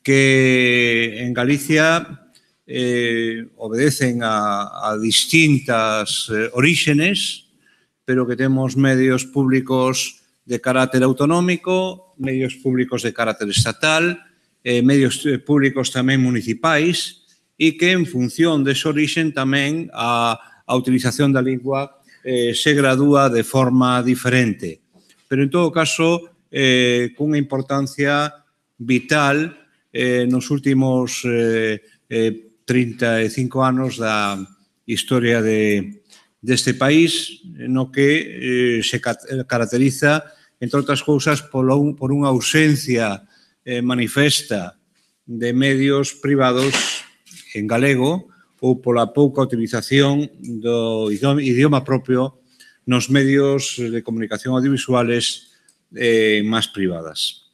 que en Galicia obedecen a distintas orígenes, pero que temos medios públicos de carácter autonómico, medios públicos de carácter estatal, medios públicos tamén municipais, e que en función dese origen tamén a utilización da lingua se gradúa de forma diferente. Pero, en todo caso, cunha importancia vital nos últimos 35 anos da historia deste país, no que se caracteriza, entre outras cousas, por unha ausencia manifesta de medios privados en galego ou pola pouca utilización do idioma propio nos medios de comunicación audiovisuales máis privadas.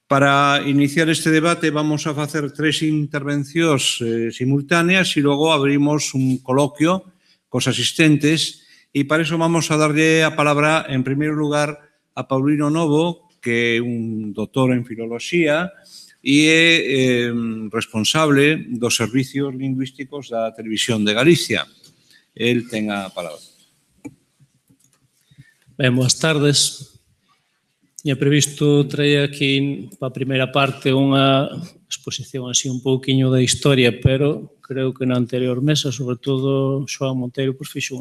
Para iniciar este debate vamos a facer 3 intervencións simultáneas e logo abrimos un coloquio cos asistentes e para iso vamos a darlle a palabra en primeiro lugar a Paulino Novo, que é un doutor en filoloxía e é responsable dos servicios lingüísticos da Televisión de Galicia. El ten a palabra. Ben, boas tardes. Tinha previsto traer aquí para a primeira parte unha exposición así un pouquiño da historia, pero creo que na anterior mesa, sobre todo, Xoán Monteiro fixo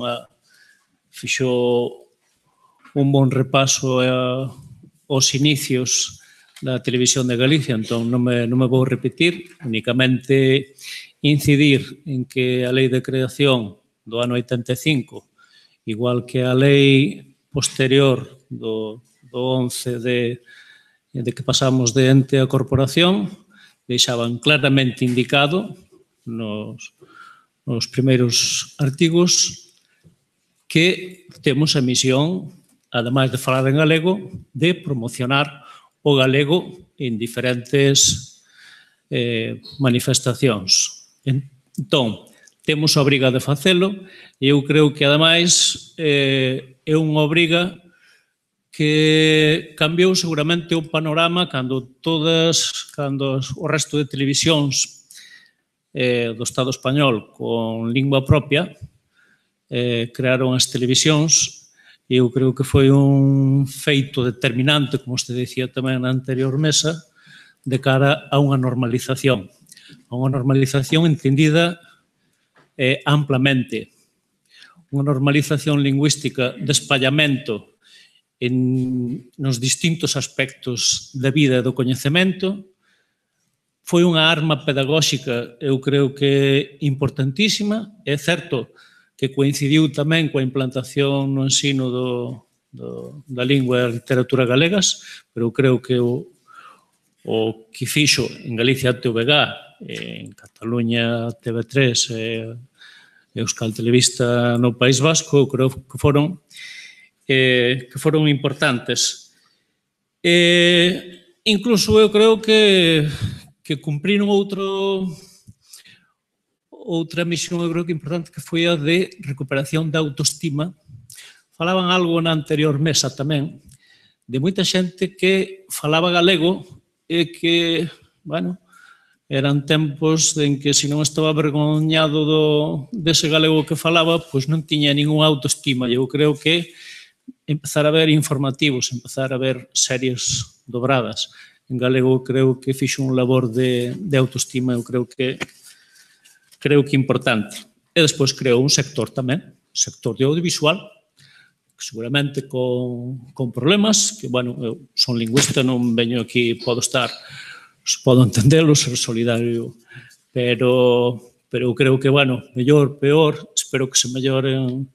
un bon repaso aos inicios da Televisión de Galicia, entón non me vou repetir, únicamente incidir en que a Lei de Creación do ano 85, igual que a lei posterior do 11 de que pasamos de ente a corporación, deixaban claramente indicado nos primeiros artigos que temos a misión, ademais de falar en galego, de promocionar o galego en diferentes manifestacións. Entón, temos a obriga de facelo e eu creo que, ademais, é unha obriga que cambiou seguramente o panorama cando o resto de televisións do Estado español con lingua propia crearon as televisións e eu creo que foi un feito determinante, como se decía tamén na anterior mesa, de cara a unha normalización. A unha normalización entendida amplamente. Unha normalización lingüística de espallamento nos distintos aspectos da vida e do coñecemento. Foi unha arma pedagóxica, eu creo que importantísima. É certo que coincidiu tamén coa implantación no ensino da lingua e da literatura galegas, pero eu creo que o que fixo en Galicia a TVG, en Cataluña a TV3 e Euskal Televista no País Vasco, eu creo que foron importantes. Incluso eu creo que cumpriron outra misión, eu creo que importante, que foi a de recuperación da autoestima. Falaban algo na anterior mesa tamén, de moita xente que falaba galego e que, bueno, eran tempos en que se non estaba avergoñado dese galego que falaba, pois non tiña ninguna autoestima. E eu creo que empezar a ver informativos, empezar a ver series dobradas en galego, creo que fixo un labor de autoestima, eu creo que importante. E despois creou un sector tamén, sector de audiovisual, que seguramente con problemas, que, bueno, eu son lingüista, non veño aquí, podo entendelo, ser solidario, pero eu creo que, bueno, mellor, peor, espero que se melloren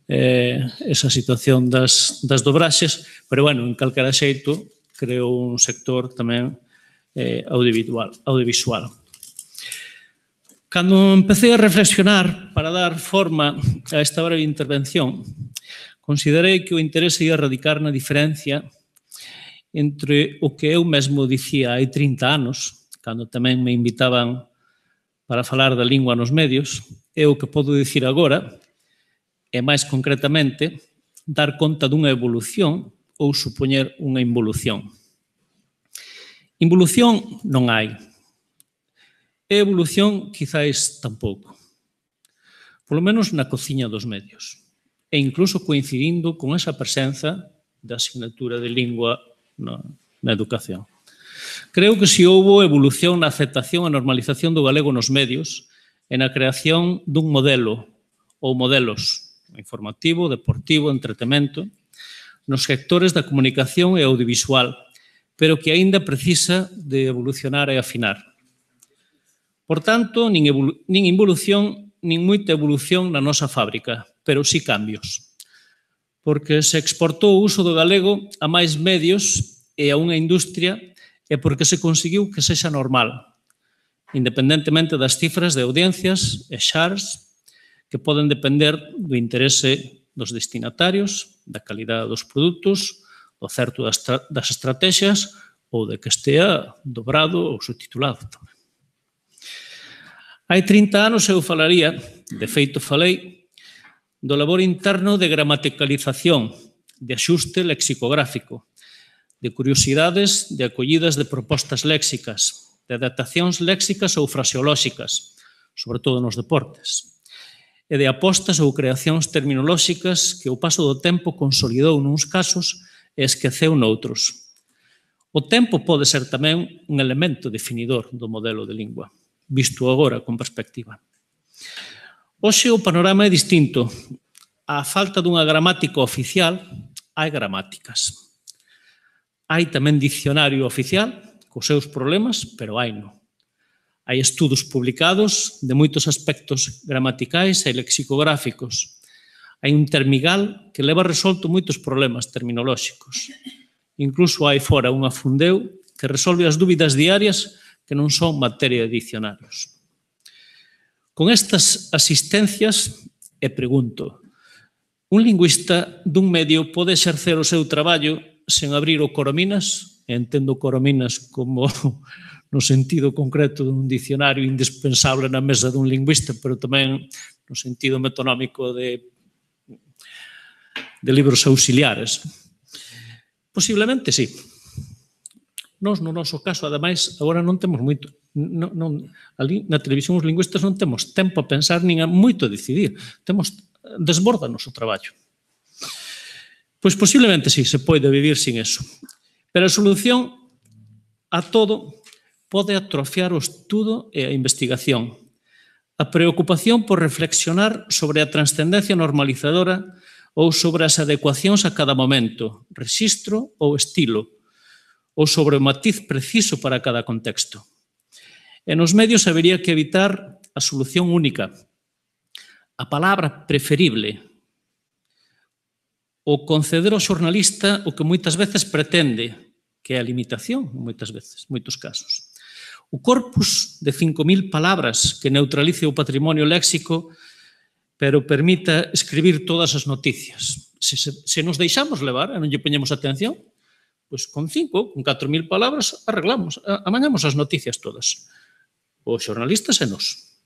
esa situación das dobraxes, pero, bueno, en calquera xeito, creo un sector tamén audiovisual. Cando empecé a reflexionar para dar forma a esta breve intervención, considerei que o interese ia radicar na diferencia entre o que eu mesmo dicía hai 30 anos, cando tamén me invitaban para falar da lingua nos medios, e o que podo dicir agora, e máis concretamente, dar conta dunha evolución ou supoñer unha involución. Involución non hai. Evolución, quizáis, tampouco. Polo menos na cociña dos medios. E incluso coincidindo con esa presenza da asignatura de lingua na educación. Creo que si houbo evolución na aceptación e normalización do galego nos medios e na creación dun modelo ou modelos informativo, deportivo, entretemento, nos sectores da comunicación e audiovisual, pero que aínda precisa de evolucionar e afinar. Por tanto, nin involución, nin moita evolución na nosa fábrica, pero sí cambios. Porque se exportou o uso do galego a máis medios e a unha industria e porque se conseguiu que sexa normal, independentemente das cifras de audiencias e shares que poden depender do interese dos destinatarios, da calidade dos produtos, do certo das estrategias ou de que estea dobrado ou subtitulado tamén. Hai 30 anos eu falaría, de feito falei, do labor interno de gramaticalización, de axuste lexicográfico, de curiosidades, de acollidas de propostas léxicas, de adaptacións léxicas ou fraseolóxicas, sobre todo nos deportes, e de apostas ou creacións terminolóxicas que o paso do tempo consolidou nuns casos e esqueceu noutros. O tempo pode ser tamén un elemento definidor do modelo de lingua, visto agora con perspectiva. Hoxe o panorama é distinto. Á falta dunha gramática oficial, hai gramáticas. Hai tamén dicionario oficial, cos seus problemas, pero haino. Hai estudos publicados de moitos aspectos gramaticais e lexicográficos. Hai un termigal que leva resolto moitos problemas terminolóxicos. Incluso hai fora unha Fundeu que resolve as dúbidas diarias que non son materia de dicionarios. Con estas asistencias, e pregunto, un lingüista dun medio pode exercer o seu traballo sen abrir o Corominas, e entendo Corominas como no sentido concreto dun dicionario indispensable na mesa dun lingüista, pero tamén no sentido metonómico de libros auxiliares. Posiblemente sí. Nós, no noso caso, ademais, agora non temos moito. Ali na televisión os lingüistas non temos tempo a pensar nin a moito a decidir. Desbórdanos o traballo. Pois posiblemente sí, se pode vivir sin eso. Pero a solución a todo pode atrofiar o estudo e a investigación. A preocupación por reflexionar sobre a transcendencia normalizadora ou sobre as adecuacións a cada momento, rexistro ou estilo, ou sobre o matiz preciso para cada contexto. E nos medios habería que evitar a solución única, a palabra preferible, o conceder ao xornalista o que moitas veces pretende, que é a limitación, moitas veces, moitos casos. O corpus de 5.000 palabras que neutralice o patrimonio léxico, pero permita escribir todas as noticias. Se nos deixamos levar e non lle poñemos atención, pois con 4.000 palabras arreglamos, amañamos as noticias todas. Os xornalistas e nós.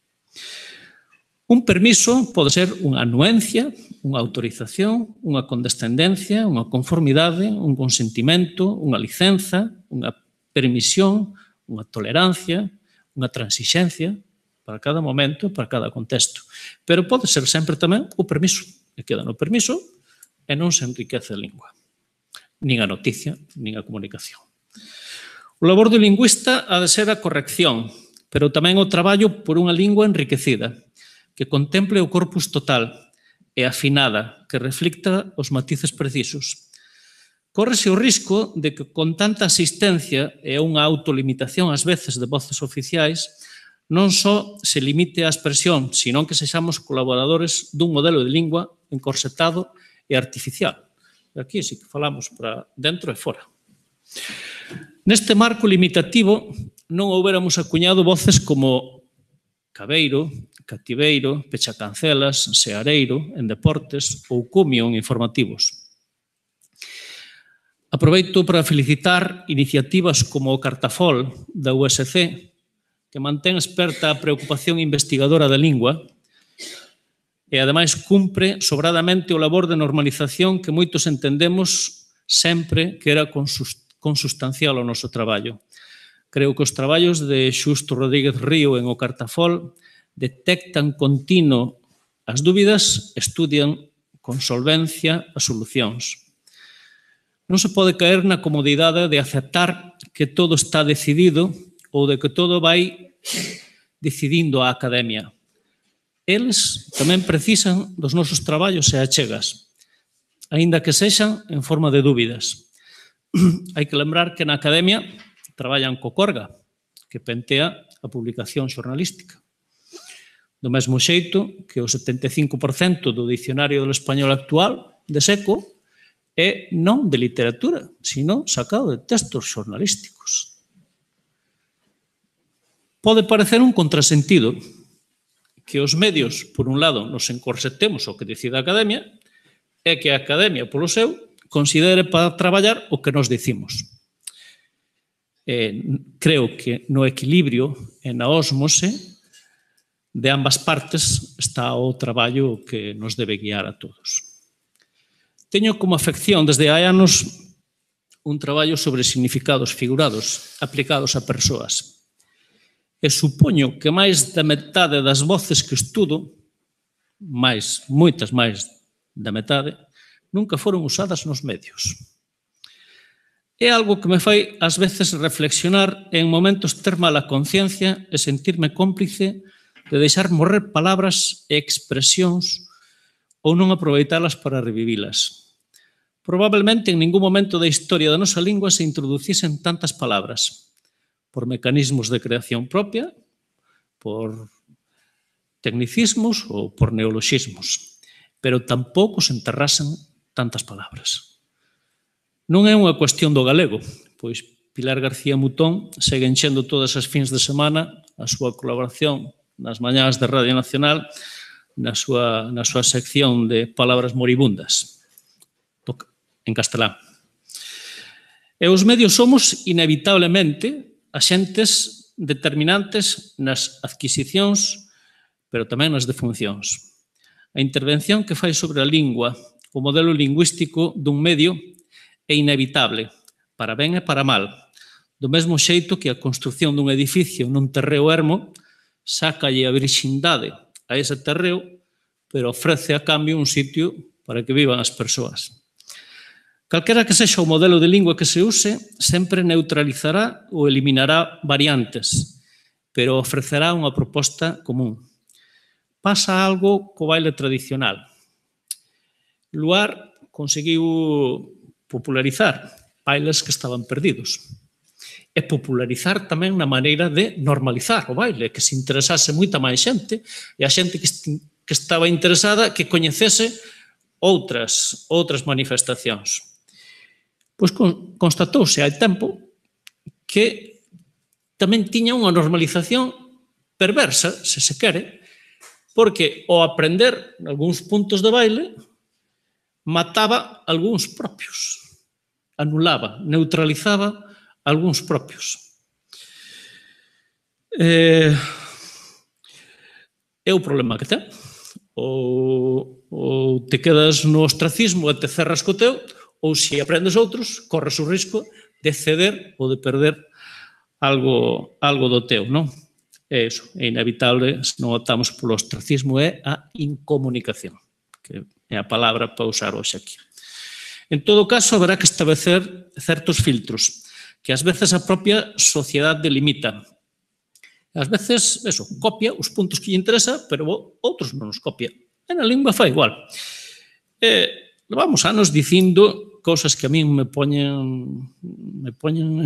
Un permiso pode ser unha anuencia, unha autorización, unha condescendencia, unha conformidade, un consentimento, unha licenza, unha permisión, unha tolerancia, unha transixencia para cada momento, para cada contexto. Pero pode ser sempre tamén o permiso, que queda no permiso e non se enriquece a lingua, nin a noticia, nin a comunicación. O labor do lingüista ha de ser a corrección, pero tamén o traballo por unha lingua enriquecida, que contemple o corpus total e afinada, que reflicta os matices precisos. Córrese o risco de que con tanta asistencia e unha autolimitación ás veces de voces oficiais non só se limite a expresión, senón que sexamos colaboradores dun modelo de lingua encorsetado e artificial. E aquí sí que falamos para dentro e fora. Neste marco limitativo non houbéramos acuñado voces como Cabeiro, Cativeiro, Pechacancelas, Seareiro, en deportes ou Cumio en informativos. Aproveito para felicitar iniciativas como o Cartafol da USC, que mantén experta a preocupación investigadora da lingua e, ademais, cumpre sobradamente o labor de normalización que moitos entendemos sempre que era consustancial ao noso traballo. Creo que os traballos de Xusto Rodríguez Río en O Cartafol detectan continuo as dúbidas, estudian con solvencia as solucións. Non se pode caer na comodidade de aceptar que todo está decidido ou de que todo vai decidindo a academia. Eles tamén precisan dos nosos traballos e achegas, aínda que sexan en forma de dúbidas. Hai que lembrar que na academia traballan co Corga, que pentea a publicación xornalística. Do mesmo xeito que o 75% do dicionario do español actual, de seco, é non de literatura, sino sacado de textos xornalísticos. Pode parecer un contrasentido que os medios, por un lado, nos encorsetemos o que decida a academia e que a academia, polo seu, considere para traballar o que nos dicimos. Creo que no equilibrio e na ósmose de ambas partes está o traballo que nos debe guiar a todos. Teño como afección desde hai anos un traballo sobre significados figurados aplicados a persoas. E supoño que máis da metade das voces que estudo, moitas máis da metade, nunca foron usadas nos medios. É algo que me fai ás veces reflexionar e en momentos ter mala conciencia e sentirme cómplice de deixar morrer palabras e expresións ou non aproveitalas para revivilas. Probablemente en ningún momento da historia da nosa lingua se introducisen tantas palabras, por mecanismos de creación propia, por tecnicismos ou por neoloxismos, pero tampouco se enterrasen tantas palabras. Non é unha cuestión do galego, pois Pilar García Mutón segue enchendo todas as fins de semana a súa colaboración nas mañás de Radio Nacional na súa sección de palabras moribundas en castelán. E os medios somos inevitablemente axentes determinantes nas adquisicións, pero tamén nas defuncións. A intervención que fai sobre a lingua, o modelo lingüístico dun medio, é inevitable, para ben e para mal. Do mesmo xeito que a construción dun edificio nun terreo ermo sácalle a virxindade a ese terreo, pero ofrece a cambio un sitio para que vivan as persoas. Calquera que sexa o modelo de lingua que se use, sempre neutralizará ou eliminará variantes, pero ofrecerá unha proposta común. Pasa algo co baile tradicional. Luar conseguiu popularizar bailes que estaban perdidos e popularizar tamén na maneira de normalizar o baile, que se interesase moita máis xente e a xente que estaba interesada que coñecese outras manifestacións. Pois constatouse hai tempo que tamén tiña unha normalización perversa, se se quere, porque ao aprender algúns puntos de baile mataba algúns propios, anulaba, neutralizaba algúns propios. É o problema que ten. Ou te quedas no ostracismo e te cerras co teu, ou se aprendes outros, corres o risco de ceder ou de perder algo do teu, non? É iso, é inevitable, se non optamos polo ostracismo, é a incomunicación, que é a palabra para usar hoxe aquí. En todo caso, haberá que establecer certos filtros, que ás veces a propia sociedade delimita. Ás veces, eso, copia os puntos que lle interesa, pero outros non os copia. E na lingua fai igual. Levamos anos dicindo cousas que a min me poñen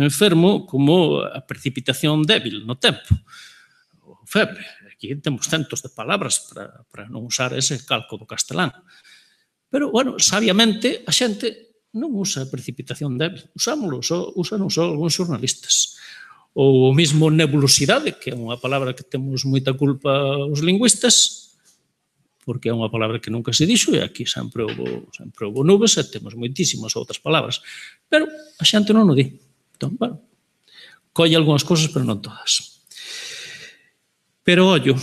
enfermo, como a precipitación débil no tempo. O febre. Aquí temos centos de palabras para non usar ese calco do castelán. Pero, bueno, sabiamente, a xente non usa a precipitación débil. Usámoslo, usan só algúns xornalistas. Ou o mismo nebulosidade, que é unha palabra que temos moita culpa os lingüistas, porque é unha palabra que nunca se dixo e aquí sempre houve nubes e temos moitísimas outras palabras. Pero a xente non o di. Entón, bueno, colle algunhas cousas, pero non todas. Pero, ollo,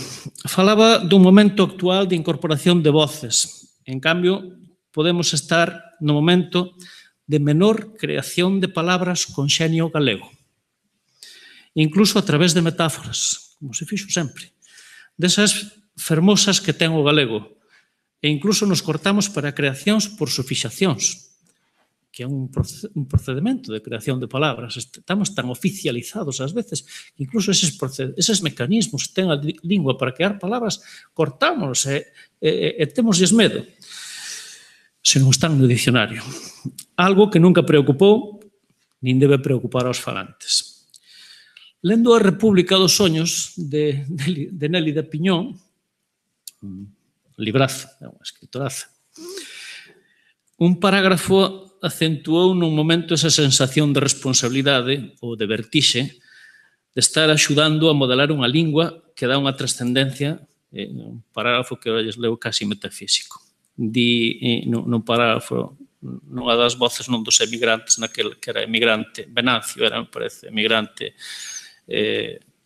falaba dun momento actual de incorporación de voces. En cambio, podemos estar no momento de menor creación de palabras con xenio galego. incluso a través de metáforas, como se fixo sempre, desas fermosas que ten o galego, e incluso nos cortamos para creacións por sufixacións, que é un procedimento de creación de palabras. Estamos tan oficializados ás veces, que incluso eses mecanismos que ten a lingua para crear palabras, cortámonos e temosles medo, se non están no dicionario. Algo que nunca preocupou, nin debe preocupar aos falantes. Lendo a República dos Soños de Nelly de Piñón, librazo, é unha escritoraza, un parágrafo acentuou nun momento esa sensación de responsabilidade ou de vertixe de estar axudando a modelar unha lingua que dá unha trascendencia, un parágrafo que olles leu casi metafísico. Di nun parágrafo, nunha das voces non dos emigrantes, naquel que era emigrante, Venancio era, me parece, emigrante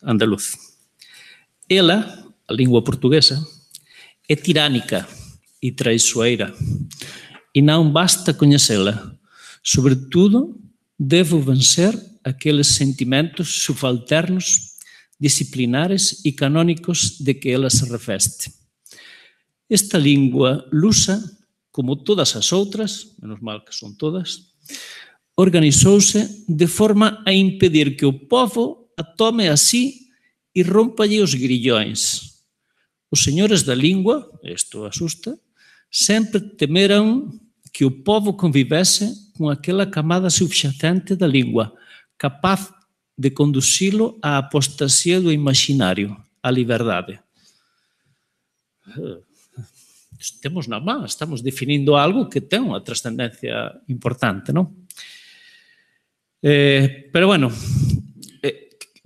andaluz. Ela, a lingua portuguesa, é tiránica e traiçoeira, e non basta coñecela. Sobretudo, devo vencer aqueles sentimentos subalternos, disciplinares e canónicos de que ela se reveste. Esta lingua lusa, como todas as outras, menos mal que son todas, organizouse de forma a impedir que o povo a tome así e rompalle os grillóns. Os señores da lingua, isto asusta, sempre temeran que o povo convivese con aquela camada subxacente da lingua, capaz de conducilo á apostasía do imaginario, á liberdade. Temos na man, estamos definindo algo que ten unha trascendencia importante, non? Pero, bueno,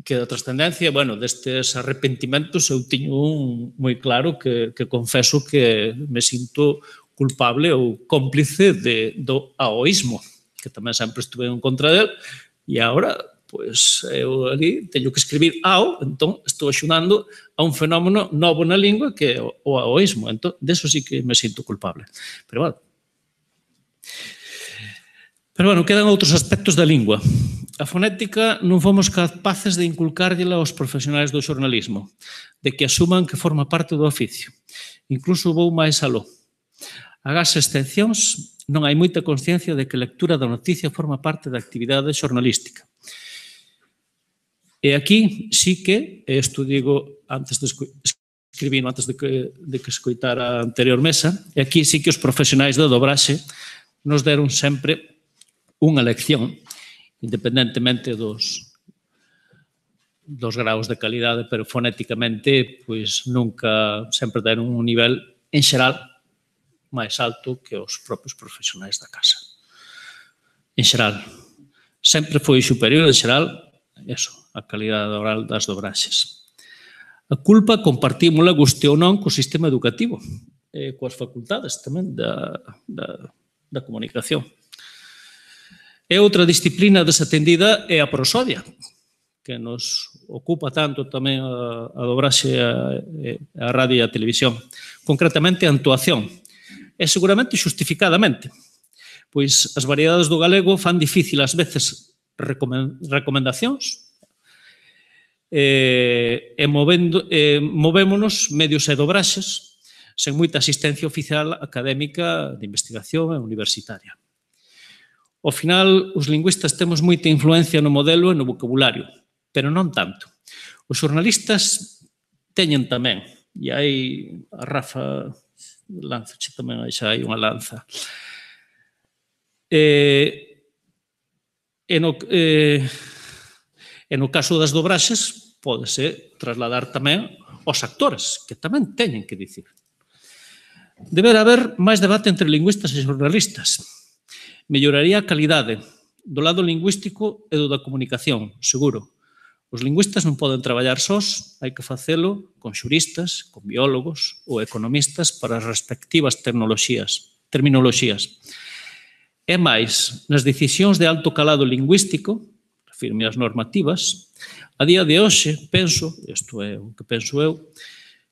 que a trascendencia, bueno, destes arrepentimentos eu tiño un moi claro que confeso que me sinto culpable ou cómplice do aoísmo, que tamén sempre estuve en contra del, e agora, pois, eu ali teño que escribir ao, entón estou axudando a un fenómeno novo na lingua que é o aoísmo, entón, deso sí que me sinto culpable. Pero, bueno, quedan outros aspectos da lingua. A fonética non fomos capaces de inculcárllela aos profesionais do xornalismo, de que asuman que forma parte do oficio. Incluso vou máis aló. Agás excepcións, non hai moita consciencia de que a lectura da noticia forma parte da actividade xornalística. E aquí sí que, isto digo antes de escribir, antes de que escoitara a anterior mesa, e aquí sí que os profesionais da dobraxe nos deron sempre unha lección, independentemente dos graus de calidade, pero fonéticamente, pois nunca sempre deron un nivel, en xeral, máis alto que os propios profesionais da casa. En xeral. Sempre foi superior, en xeral, a calidade oral das dobraxes. A culpa compartímola, guste ou non, co sistema educativo, coas facultades tamén da comunicación. E outra disciplina desatendida é a prosodia, que nos ocupa tanto tamén a dobraxe, a radio e a televisión. Concretamente, a entoación. E seguramente xustificadamente, pois as variedades do galego fan difícil ás veces recomendacións e movémonos medios e dobraxes sen moita asistencia oficial académica de investigación e universitaria. Ao final, os lingüistas temos moita influencia no modelo e no vocabulario, pero non tanto. Os xornalistas teñen tamén, e hai a Rafa lanzache tamén, xa hai unha lanza. E no caso das dobraxes, pódese trasladar tamén aos actores, que tamén teñen que dicir. Deberá haber máis debate entre lingüistas e xornalistas. Melloraría a calidade do lado lingüístico e do da comunicación, seguro. Os lingüistas non poden traballar sós, hai que facelo con xuristas, con biólogos ou economistas para as respectivas terminoloxías. E máis, nas decisións de alto calado lingüístico, refirme ás normativas, a día de hoxe penso, isto é o que penso eu,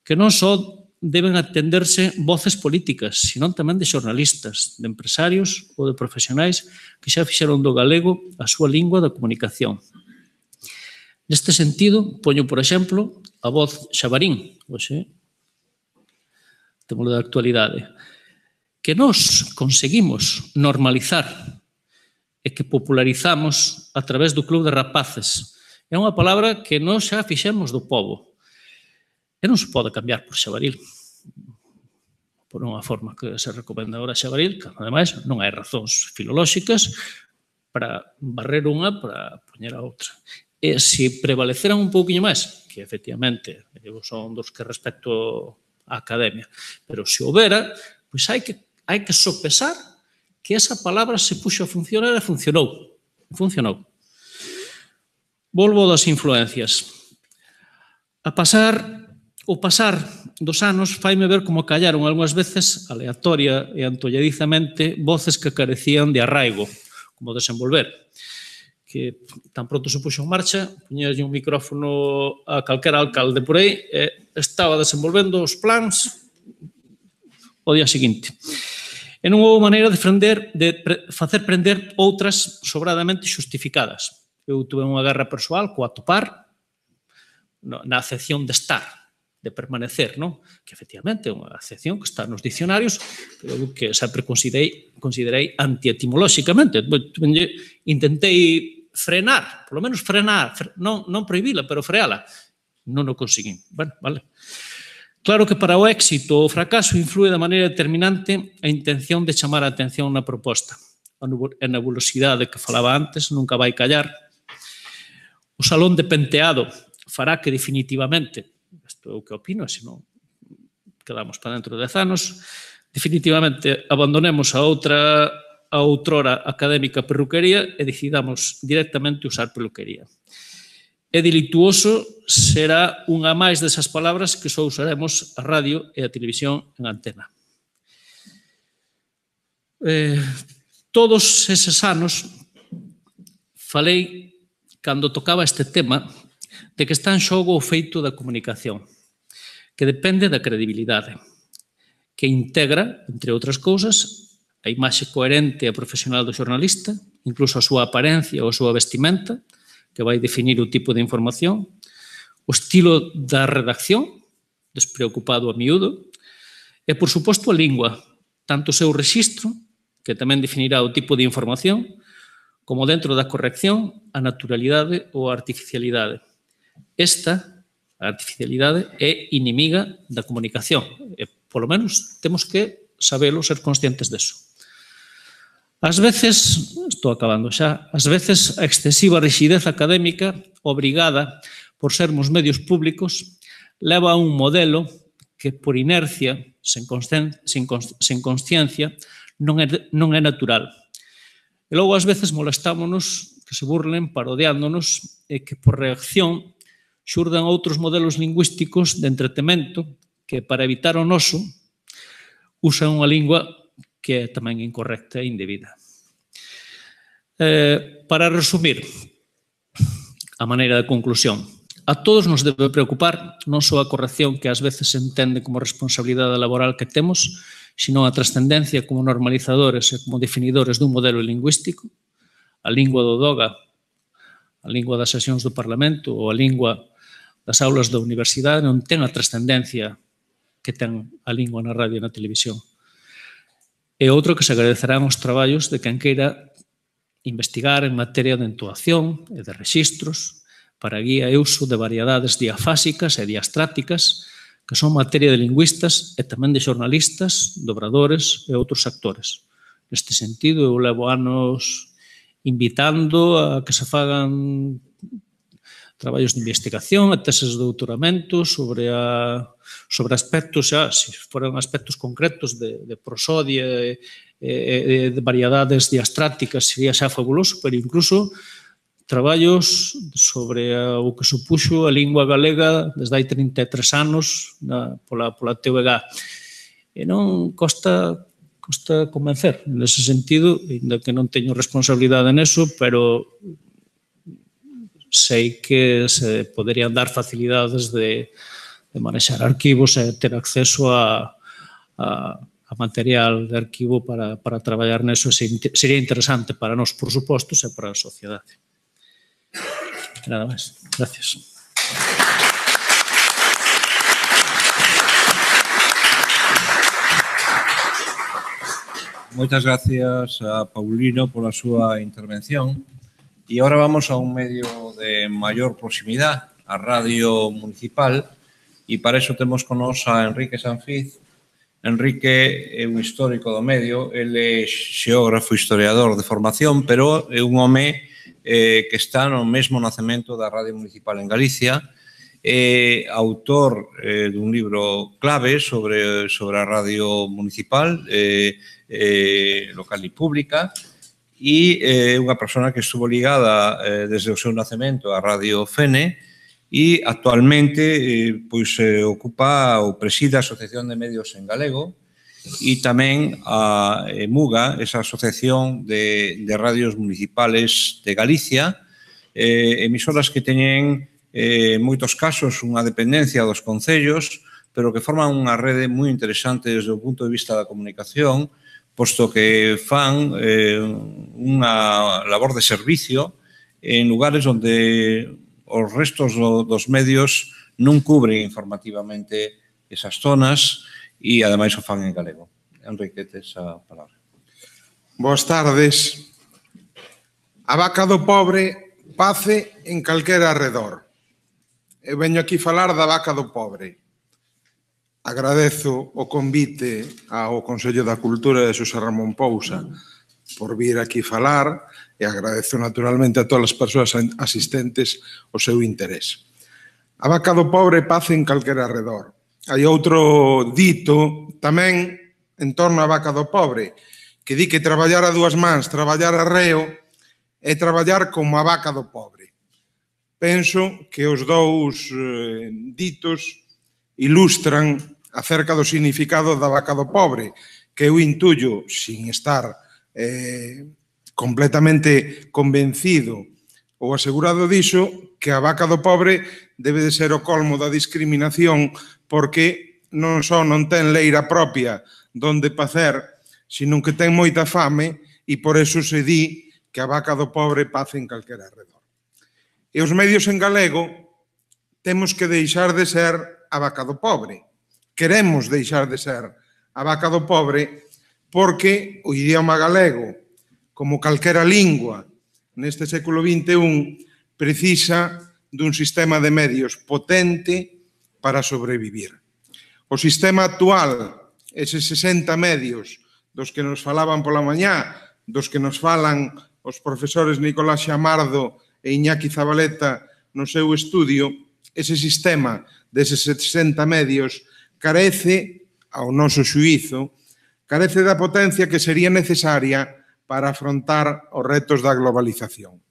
que non só deben atenderse voces políticas, senón tamén de xornalistas, de empresarios ou de profesionais que xa fixeron do galego a súa lingua da comunicación. Neste sentido, poño, por exemplo, a voz xabarín, hoxe, temos da actualidade, que nós conseguimos normalizar e que popularizamos a través do Club de Rapaces. É unha palabra que nós xa fixemos do pobo. E non se pode cambiar por xabaril. Por unha forma que se recomenda agora xabaril, que, ademais, non hai razóns filolóxicas para barrer unha para poñer a outra. E se prevaleceran un pouquinho máis, que efectivamente eu son dos que respecto a academia, pero se houbera, pois hai que sopesar que esa palabra se puxo a funcionar e funcionou. Volvo das influencias. O pasar dos anos faime ver como callaron algunhas veces aleatoria e antolladizamente voces que carecían de arraigo, como desenvolver, que tan pronto se puxo en marcha, poñerlle un micrófono a calquera alcalde por aí e estaba desenvolvendo os plans o día seguinte. E non houve maneira de facer prender outras sobradamente xustificadas. Eu tuve unha guerra persoal coa Topar, na acepción de estar, de permanecer, non? Que efectivamente é unha acepción que está nos dicionarios, pero que sempre considerei antietimolóxicamente. Intentei frenar, polo menos frenar, non prohibila, pero freala. Non o conseguín. Bueno, vale. Claro que para o éxito ou o fracaso influe de maneira determinante a intención de chamar a atención na proposta. A nebulosidade que falaba antes nunca vai callar. O salón de penteado fará que definitivamente, isto é o que opino, senón quedamos para dentro de 10 anos, definitivamente abandonemos a outrora académica perruquería e decidamos directamente usar peluquería. É delituoso será unha máis desas palabras que só usaremos a radio e a televisión en antena. Todos eses anos falei, cando tocaba este tema, de que está en xogo o feito da comunicación, que depende da credibilidade, que integra, entre outras cousas, a imaxe coherente e profesional do xornalista, incluso a súa aparencia ou a súa vestimenta, que vai definir o tipo de información, o estilo da redacción, despreocupado a miúdo, e, por suposto, a lingua, tanto o seu rexistro, que tamén definirá o tipo de información, como dentro da corrección, a naturalidade ou a artificialidade. Esta, a artificialidade, é inimiga da comunicación. E, polo menos, temos que sabelo, ser conscientes deso. Ás veces, estou acabando xa, ás veces a excesiva rixidez académica, obrigada por sermos medios públicos, leva a un modelo que, por inercia, sen consciencia, non é natural. E logo, ás veces, molestámonos que se burlen parodiándonos e que, por reacción, xurdan outros modelos lingüísticos de entretemento que, para evitar o noso, usan unha lingua que é tamén incorrecta e indebida. Para resumir, a maneira de conclusión, a todos nos debe preocupar non só a corrección que ás veces se entende como responsabilidade laboral que temos, sino a trascendencia como normalizadores e como definidores dun modelo lingüístico, a lingua do doga, a lingua das sesións do Parlamento ou a lingua das aulas da universidade non ten a trascendencia que ten a lingua na radio e na televisión. E outro que se agradecerán os traballos de quen queira investigar en materia de entoación e de rexistros para guía e uso de variedades diafásicas e diastráticas que son materia de lingüistas e tamén de xornalistas, dobradores e outros actores. Neste sentido, eu levo anos invitando a que se fagan traballos de investigación e teses de doutoramento sobre aspectos, xa, se foran aspectos concretos de prosodia e de variedades diastráticas, sería xa fabuloso, pero incluso traballos sobre o que supuxo a lingua galega desde hai 33 anos pola TVG. E non costa convencer, nese sentido, ainda que non teño responsabilidade neso, pero sei que se poderían dar facilidades de manexar arquivos e ter acceso a material de arquivo para traballar neso. Sería interesante para nós, por suposto, e para a sociedade. Nada máis. Gracias. Moitas gracias a Paulino pola súa intervención. E agora vamos a un medio de maior proximidade, a Radio Municipal, e para iso temos con nos a Enrique Sanfiz. Enrique é un histórico do medio, ele é xeógrafo, historiador de formación, pero é un home que está no mesmo nacemento da Radio Municipal en Galicia, autor dun libro clave sobre a Radio Municipal, local e pública, e unha persona que estuvo ligada desde o seu nacemento á Radio Fene e actualmente ocupa ou preside a Asociación de Medios en Galego e tamén a MUGA, esa asociación de radios municipales de Galicia, emisoras que teñen en moitos casos unha dependencia dos concellos, pero que forman unha rede moi interesante desde o punto de vista da comunicación, posto que fan unha labor de servicio en lugares onde os restos dos medios non cubren informativamente esas zonas e, ademais, o fan en galego. Enrique, tes a palabra. Boas tardes. A vaca do pobre pace en calquera arredor. Eu veño aquí falar da vaca do pobre. Agradezo o convite ao Consello da Cultura de Xosé Ramón Pousa por vir aquí falar e agradezo naturalmente a todas as persoas asistentes o seu interés. A vaca do pobre pace en calquera arredor. Hai outro dito tamén en torno á vaca do pobre que di que traballar a dúas mans, traballar arreo e traballar como a vaca do pobre. Penso que os dous ditos ilustran acerca do significado da vaca do pobre, que eu intuyo, sin estar completamente convencido ou asegurado diso, que a vaca do pobre debe de ser o colmo da discriminación porque non só non ten leira propia donde pacer, sino que ten moita fame e por eso se di que a vaca do pobre pace en calquera arredor. E os medios en galego temos que deixar de ser a vaca do pobre. Queremos deixar de ser a vaca do pobre porque o idioma galego, como calquera lingua neste século XXI, precisa dun sistema de medios potente para sobrevivir. O sistema actual, eses 60 medios dos que nos falaban pola mañá, dos que nos falan os profesores Nicolás Xamardo e Iñaki Zabaleta no seu estudio, ese sistema deses 60 medios carece, ao noso xuízo, carece da potencia que sería necesaria para afrontar os retos da globalización.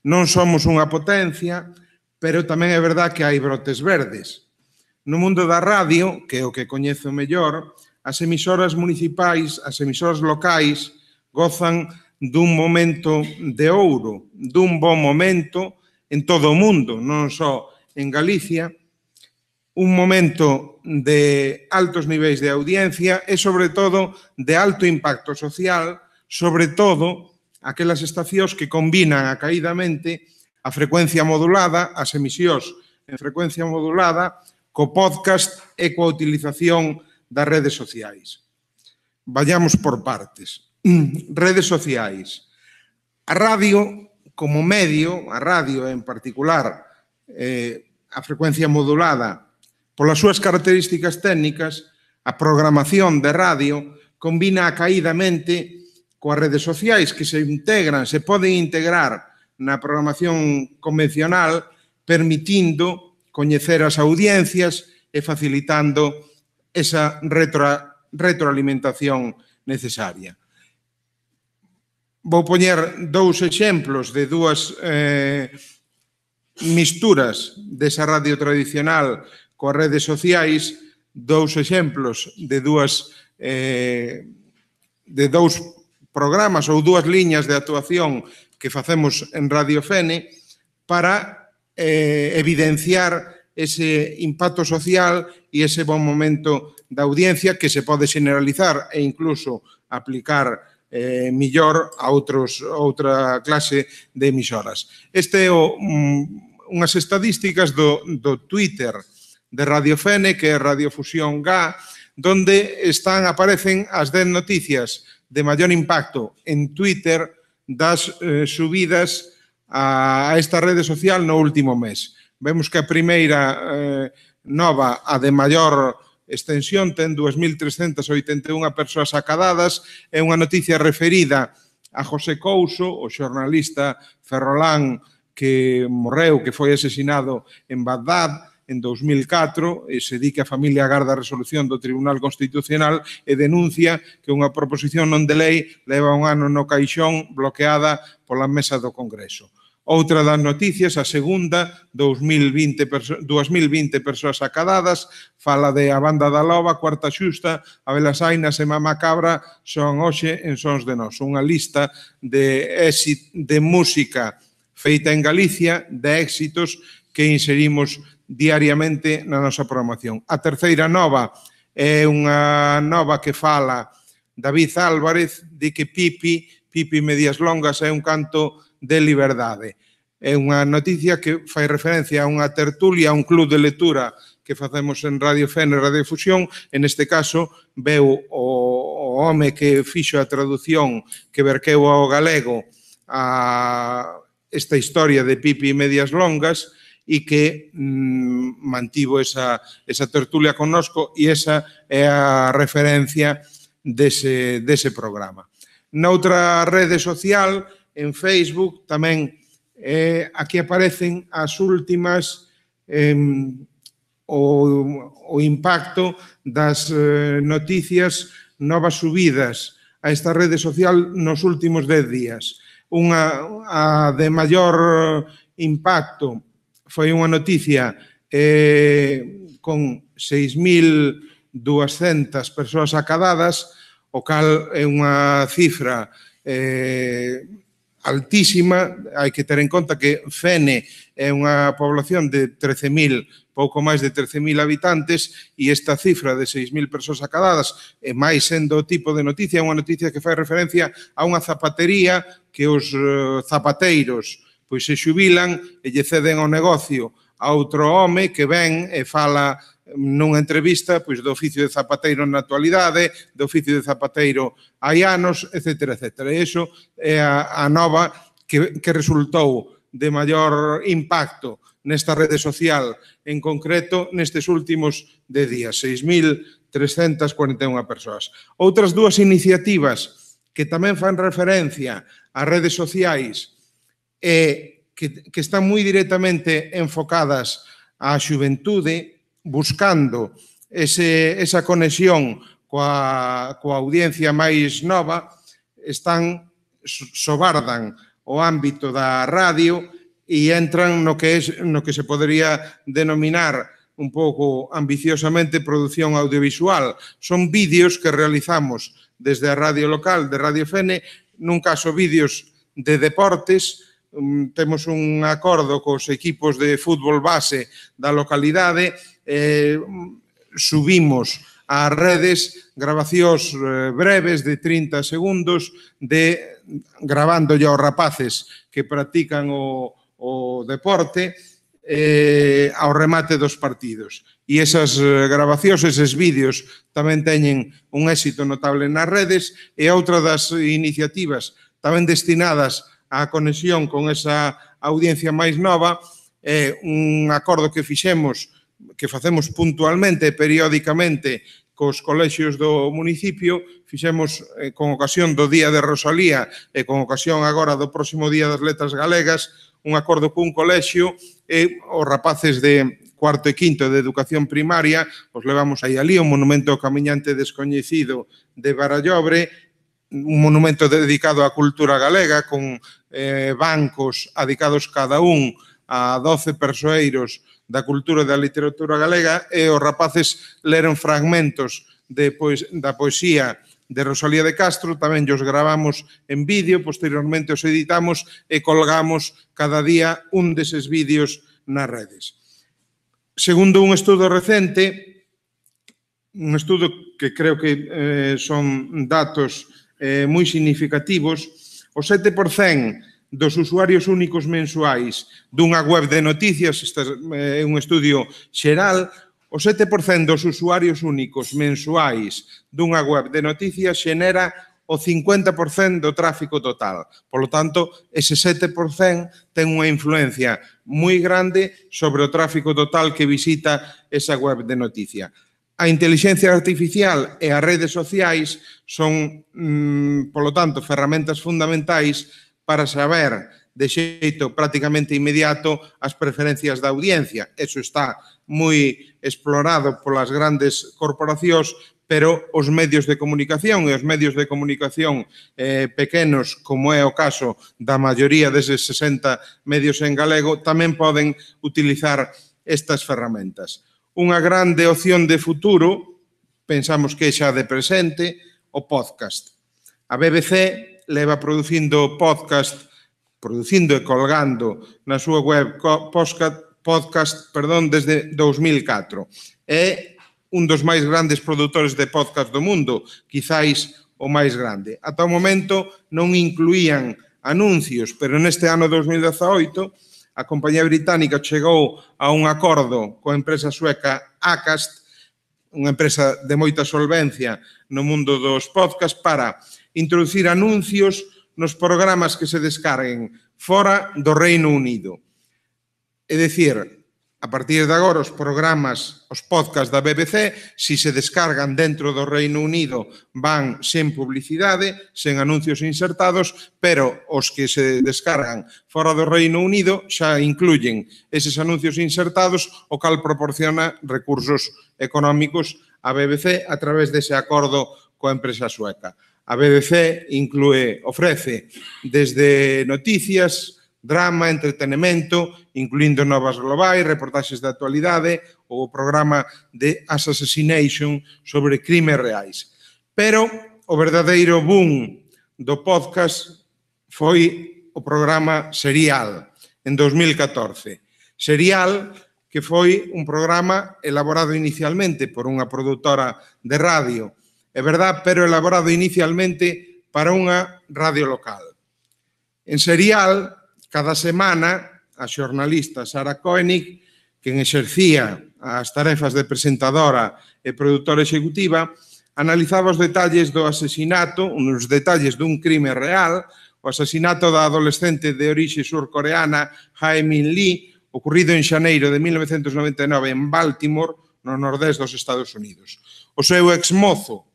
Non somos unha potencia, pero tamén é verdad que hai brotes verdes. No mundo da radio, que é o que coñezo mellor, as emisoras municipais, as emisoras locais, gozan dun momento de ouro, dun bon momento en todo o mundo, non só en Galicia, un momento de altos niveis de audiencia e, sobre todo, de alto impacto social, sobre todo, aquelas estacións que combinan acaídamente a frecuencia modulada, as emisións en frecuencia modulada, co podcast e coa utilización das redes sociais. Vayamos por partes. Redes sociais. A radio, como medio, a radio en particular, a frecuencia modulada, polas súas características técnicas, a programación de radio combina acaídamente coas redes sociais que se integran, se poden integrar na programación convencional, permitindo coñecer as audiencias e facilitando esa retroalimentación necesaria. Vou poñer dous exemplos de dúas misturas desa radio tradicional coas redes sociais, dous exemplos de dous programas ou dúas liñas de actuación que facemos en Radio Fene para evidenciar ese impacto social e ese bon momento da audiencia que se pode generalizar e incluso aplicar millor a outra clase de emisoras. Este é unhas estadísticas do Twitter de Radio Fene, que é Radiofusión GA, donde aparecen as 10 noticias de maior impacto en Twitter das subidas a esta rede social no último mes. Vemos que a primeira nova, a de maior extensión, ten 2.381 persoas acadadas, é unha noticia referida a José Couso, o xornalista ferrolán que morreu, que foi asesinado en Bagdad en 2004, e se di que a familia agarda a resolución do Tribunal Constitucional e denuncia que unha proposición non de lei leva un ano no caixón bloqueada pola mesa do Congreso. Outra das noticias, a segunda, 2.020 persoas acadadas, fala de A Banda da Loba, Cuarta Xusta, Abelas Ainas e Mamá Cabra son hoxe en Sons de Nós. Unha lista de música feita en Galicia, de éxitos que inserimos diariamente na nosa programación. A terceira nova é unha nova que fala David Álvarez, de que Pipi Medias Longas é un canto de liberdade. É unha noticia que fai referencia a unha tertulia, a un club de lectura que facemos en Radio Fene, Radio Fusión. En este caso, veu o home que fixo a traducción que verqueu ao galego a esta historia de Pipi Medias Longas e que mantivo esa tertulia connosco, e esa é a referencia dese programa. Noutra rede social, en Facebook, tamén aquí aparecen as últimas, o impacto das noticias novas subidas a esta rede social nos últimos 10 días. A de maior impacto foi unha noticia con 6.200 persoas acadadas, o cal é unha cifra altísima. Hai que ter en conta que Fene é unha población de 13.000, pouco máis de 13.000 habitantes, e esta cifra de 6.000 persoas acadadas, e máis sendo o tipo de noticia, é unha noticia que fai referencia a unha zapatería que os zapateiros pois se xubilan e lle ceden o negocio a outro home que ven e fala nunha entrevista pois do oficio de zapateiro na actualidade, do oficio de zapateiro hai anos, etc. E iso é a nova que resultou de maior impacto nesta rede social, en concreto nestes últimos 10 días, 6.341 persoas. Outras dúas iniciativas que tamén fan referencia ás redes sociais e que están moi directamente enfocadas á xuventude, buscando esa conexión coa audiencia máis nova, sobardan o ámbito da radio e entran no que se podería denominar un pouco ambiciosamente produción audiovisual. Son vídeos que realizamos desde a radio local de Radio Fene, nun caso vídeos de deportes. Temos un acordo cos equipos de fútbol base da localidade, subimos ás redes grabacións breves de 30 segundos gravándolle aos rapaces que practican o deporte ao remate dos partidos. E esas grabacións, eses vídeos, tamén teñen un éxito notable nas redes. E outra das iniciativas tamén destinadas a conexión con esa audiencia máis nova é un acordo que facemos puntualmente e periódicamente cos colexios do municipio. Fixemos con ocasión do Día de Rosalía e con ocasión agora do próximo Día das Letras Galegas un acordo cun colexio, e os rapaces de cuarto e quinto de educación primaria os levamos aí alí, o monumento ao camiñante descoñecido de Barallobre, un monumento dedicado á cultura galega, con bancos dedicados cada un a 12 persoeiros da cultura e da literatura galega, e os rapaces leron fragmentos da poesía de Rosalía de Castro. Tamén os gravamos en vídeo, posteriormente os editamos e colgamos cada día un deses vídeos nas redes. Segundo un estudo recente, un estudo que creo que son datos moi significativos. O 7% dos usuarios únicos mensuais dunha web de noticias, este é un estudio xeral, o 7% dos usuarios únicos mensuais dunha web de noticias xenera o 50% do tráfico total. Por lo tanto, ese 7% ten unha influencia moi grande sobre o tráfico total que visita esa web de noticia. A inteligencia artificial e as redes sociais son, polo tanto, ferramentas fundamentais para saber de xeito prácticamente inmediato as preferencias da audiencia. Eso está moi explorado polas grandes corporacións, pero os medios de comunicación e os medios de comunicación pequenos, como é o caso da maioría deses 60 medios en galego, tamén poden utilizar estas ferramentas. Unha grande opción de futuro, pensamos que xa de presente, o podcast. A BBC leva producindo e colgando na súa web podcast desde 2004. É un dos máis grandes produtores de podcast do mundo, quizáis o máis grande. Ata o momento non incluían anuncios, pero neste ano 2018 a compañía británica chegou a un acordo coa empresa sueca Acast, unha empresa de moita solvencia no mundo dos podcasts, para introducir anuncios nos programas que se descarguen fora do Reino Unido. É dicir, a partir de agora, os podcasts da BBC, se se descargan dentro do Reino Unido, van sen publicidade, sen anuncios insertados, pero os que se descargan fora do Reino Unido xa incluyen eses anuncios insertados, o cal proporciona recursos económicos á BBC a través dese acordo coa empresa sueca. A BBC ofrece desde noticias, drama, entretenimento, incluindo novas globais, reportaxes de actualidade ou o programa de Assassination sobre crimes reais. Pero o verdadeiro boom do podcast foi o programa Serial, en 2014. Serial, que foi un programa elaborado inicialmente por unha produtora de radio, é verdad, pero elaborado inicialmente para unha radio local. En Serial, cada semana, a xornalista Sarah Koenig, quen exercía as tarefas de presentadora e produtora executiva, analizaba os detalles do asesinato, uns detalles dun crime real, o asesinato da adolescente de orixe surcoreana Hae-min Lee, ocurrido en xaneiro de 1999 en Baltimore, no nordés dos Estados Unidos. O seu exmozo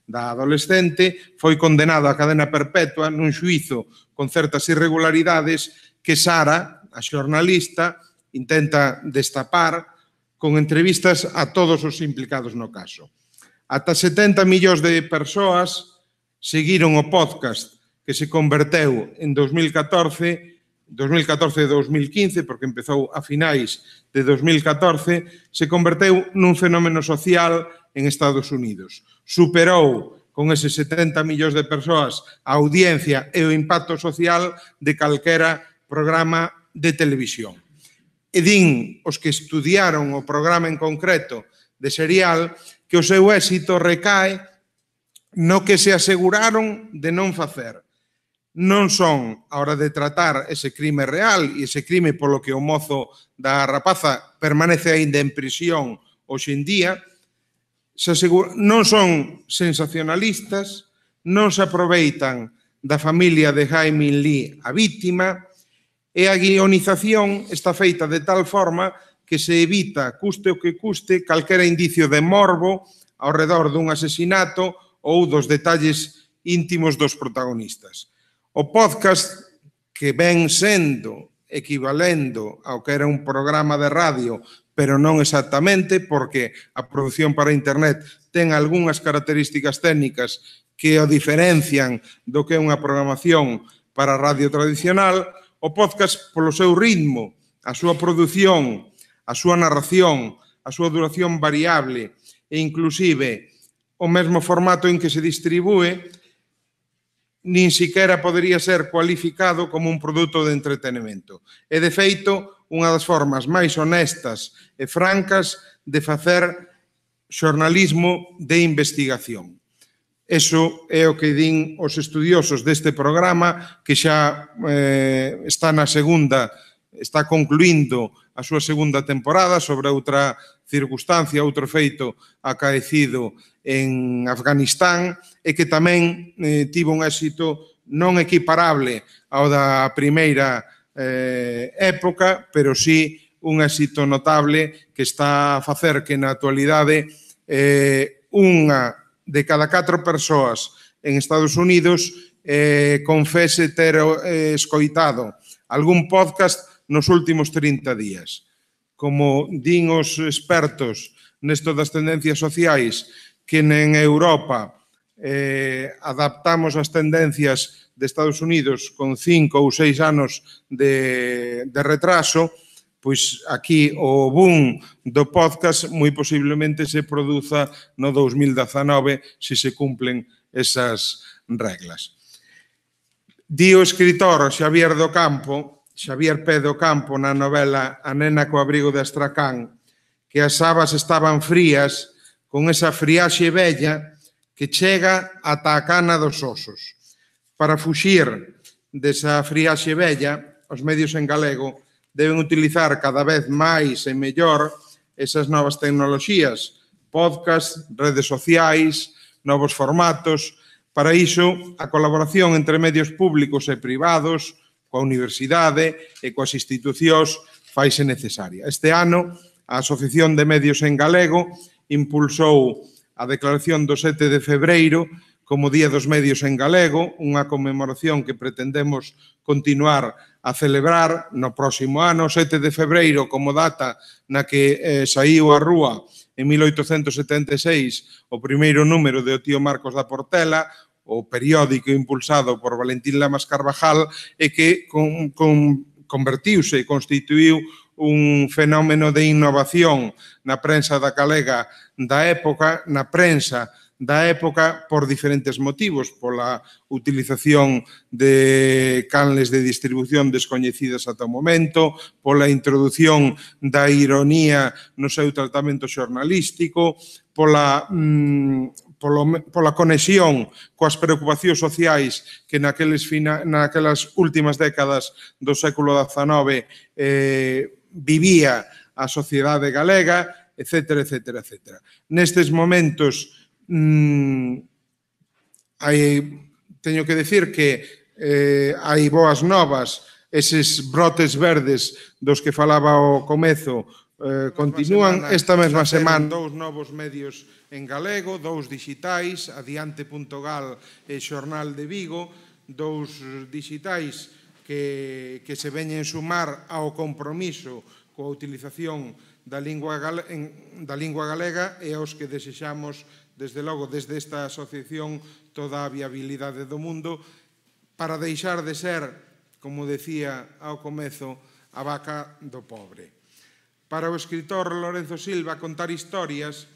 da adolescente foi condenado a cadena perpetua nun xuízo con certas irregularidades que Sara, a xornalista, intenta destapar con entrevistas a todos os implicados no caso. Ata 70 millóns de persoas seguiron o podcast que se converteu en 2014 e 2015, porque empezou a finais de 2014, se converteu nun fenómeno social en Estados Unidos. Superou con eses 70 millóns de persoas a audiencia e o impacto social de calquera programa de televisión. E din os que estudiaron o programa en concreto de Serial que o seu éxito recae no que se aseguraron de non facer. Non son a hora de tratar ese crime real e ese crime polo que o mozo da rapaza permanece aínda en prisión hoxe en día, non son sensacionalistas, non se aproveitan da familia de Hae-min Lee, a vítima, e a guionización está feita de tal forma que se evita, custe o que custe, calquera indicio de morbo ao redor dun asesinato ou dos detalles íntimos dos protagonistas. O podcast, que ven sendo equivalendo ao que era un programa de radio, pero non exactamente, porque a produción para internet ten algunhas características técnicas que o diferencian do que é unha programación para radio tradicional, o podcast, polo seu ritmo, a súa produción, a súa narración, a súa duración variable e inclusive o mesmo formato en que se distribúe, nin siquiera podería ser cualificado como un produto de entretenimento. É, de feito, unha das formas máis honestas e francas de facer xornalismo de investigación. Eso é o que din os estudiosos deste programa, que xa está concluindo a súa segunda temporada sobre outra circunstancia, outro feito acaecido en Afganistán, e que tamén tivo un éxito non equiparable ao da primeira época, pero sí un éxito notable que está a facer que na actualidade unha de cada 4 persoas en Estados Unidos confese ter escoitado algún podcast nos últimos 30 días. Como din os expertos nesto das tendencias sociais, que en Europa adaptamos as tendencias de Estados Unidos con 5 ou 6 anos de retraso, pois aquí o boom do podcast moi posiblemente se produza no 2019 se se cumplen esas reglas. Di o escritor Xavier Pé do Campo, na novela A nena co abrigo de Astracán, que as sabas estaban frías con esa friaxe bella que chega ata a cana dos osos. Para fuxir desa friaxe bella, os medios en galego deben utilizar cada vez máis e mellor esas novas tecnoloxías, podcast, redes sociais, novos formatos. Para iso, a colaboración entre medios públicos e privados, coa universidade e coas institucións faise necesaria. Este ano, a Asociación de Medios en Galego impulsou a declaración do 7 de febreiro como Día dos Medios en Galego, unha conmemoración que pretendemos continuar a celebrar no próximo ano, 7 de febreiro como data na que saíu a rúa en 1876 o primeiro número de O tío Marcos da Portela, o periódico impulsado por Valentín Lamas Carvajal e que convertiuse e constituíu un fenómeno de innovación na prensa da galega da época, por diferentes motivos, pola utilización de canles de distribución descoñecidas ata o momento, pola introdución da ironía no seu tratamento xornalístico, pola conexión coas preocupacións sociais que naquelas últimas décadas do século XIX vivía a sociedade galega, etcétera, etcétera, etcétera. Nestes momentos teño que decir que hai boas novas, eses brotes verdes dos que falaba ao comezo continúan. Esta mesma semana 2 novos medios en galego, 2 digitais, Adiante.gal e Xornal de Vigo, 2 digitais que se veñen sumar ao compromiso coa utilización da lingua galega e aos que desexamos, desde logo, desde esta asociación, toda a viabilidade do mundo para deixar de ser, como decía ao comezo, a vaca do pobre. Para o escritor Lorenzo Silva, contar historias,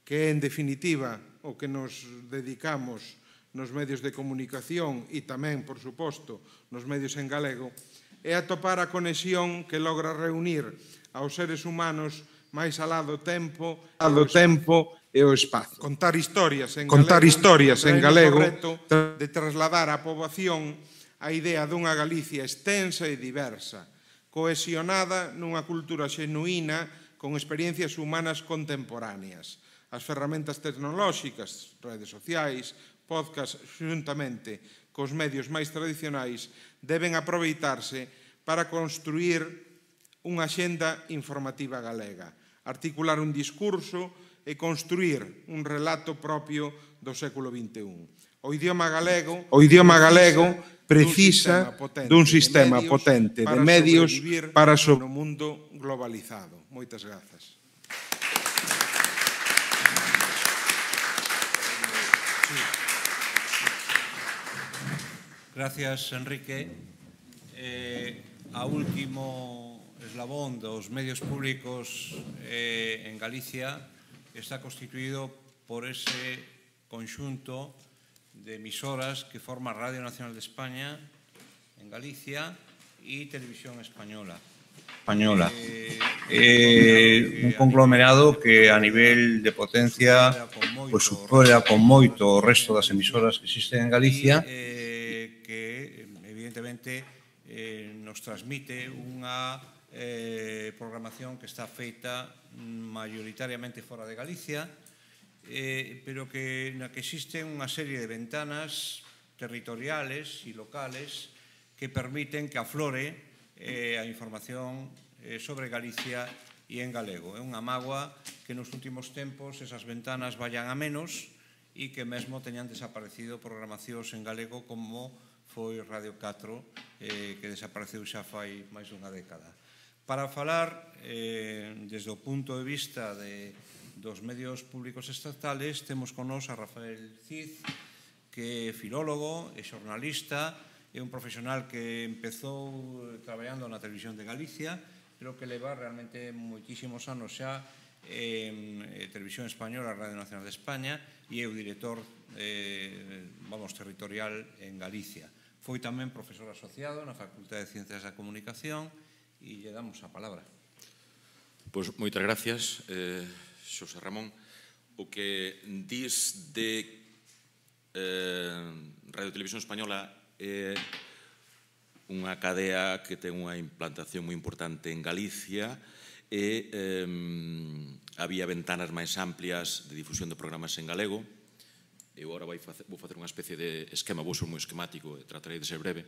que é, en definitiva, o que nos dedicamos nos medios de comunicación e tamén, por suposto, nos medios en galego, é atopar a conexión que logra reunir aos seres humanos máis alá do tempo e o espazo. Contar historias en galego de trasladar á poboación a idea dunha Galicia extensa e diversa, cohesionada nunha cultura xenuína con experiencias humanas contemporáneas. As ferramentas tecnolóxicas, redes sociais, podcast, xuntamente cos medios máis tradicionais, deben aproveitarse para construir unha xenda informativa galega, articular un discurso e construir un relato propio do século XXI. O idioma galego precisa dun sistema potente de medios para sobrevivir no mundo globalizado. Moitas grazas. Gracias, Enrique. A último eslabón dos medios públicos en Galicia está constituído por ese conxunto de emisoras que forma Radio Nacional de España en Galicia y Televisión Española. un conglomerado que a nivel de potencia pues supera con moito o resto das emisoras que existen en Galicia, que evidentemente nos transmite unha programación que está feita mayoritariamente fora de Galicia, pero na que existen unha serie de ventanas territoriales e locales que permiten que aflore a información sobre Galicia e en galego. É unha mágoa que nos últimos tempos esas ventanas vayan a menos e que mesmo teñan desaparecido programacións en galego como foi Radio 4, que desapareceu xa fai máis dunha década. Para falar desde o punto de vista dos medios públicos estatales, temos con nós a Rafael Cid, que é filólogo, é xornalista, é un profesional que empezou traballando na televisión de Galicia, pero que leva realmente moitísimos anos xa en Televisión Española, Radio Nacional de España, e é o director territorial en Galicia. Foi tamén profesor asociado na Facultade de Ciencias da Comunicación e lle damos a palabra. Pois moitas gracias, Xosé Ramón. O que dis de Radio Televisión Española é unha cadea que ten unha implantación moi importante en Galicia e había ventanas máis amplias de difusión de programas en galego. Eu agora vou facer unha especie de esquema, vou ser moi esquemático e tratarei de ser breve,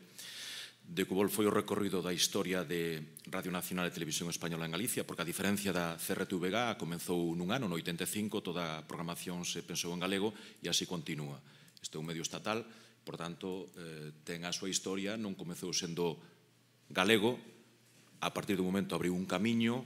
de que foi o recorrido da historia de Radio Nacional e Televisión Española en Galicia, porque a diferencia da CRTVG comezou nun ano, no 85, toda a programación se pensou en galego e así continúa. Este é un medio estatal, por tanto, ten a súa historia, non comezou sendo galego, a partir do momento abriu un camiño,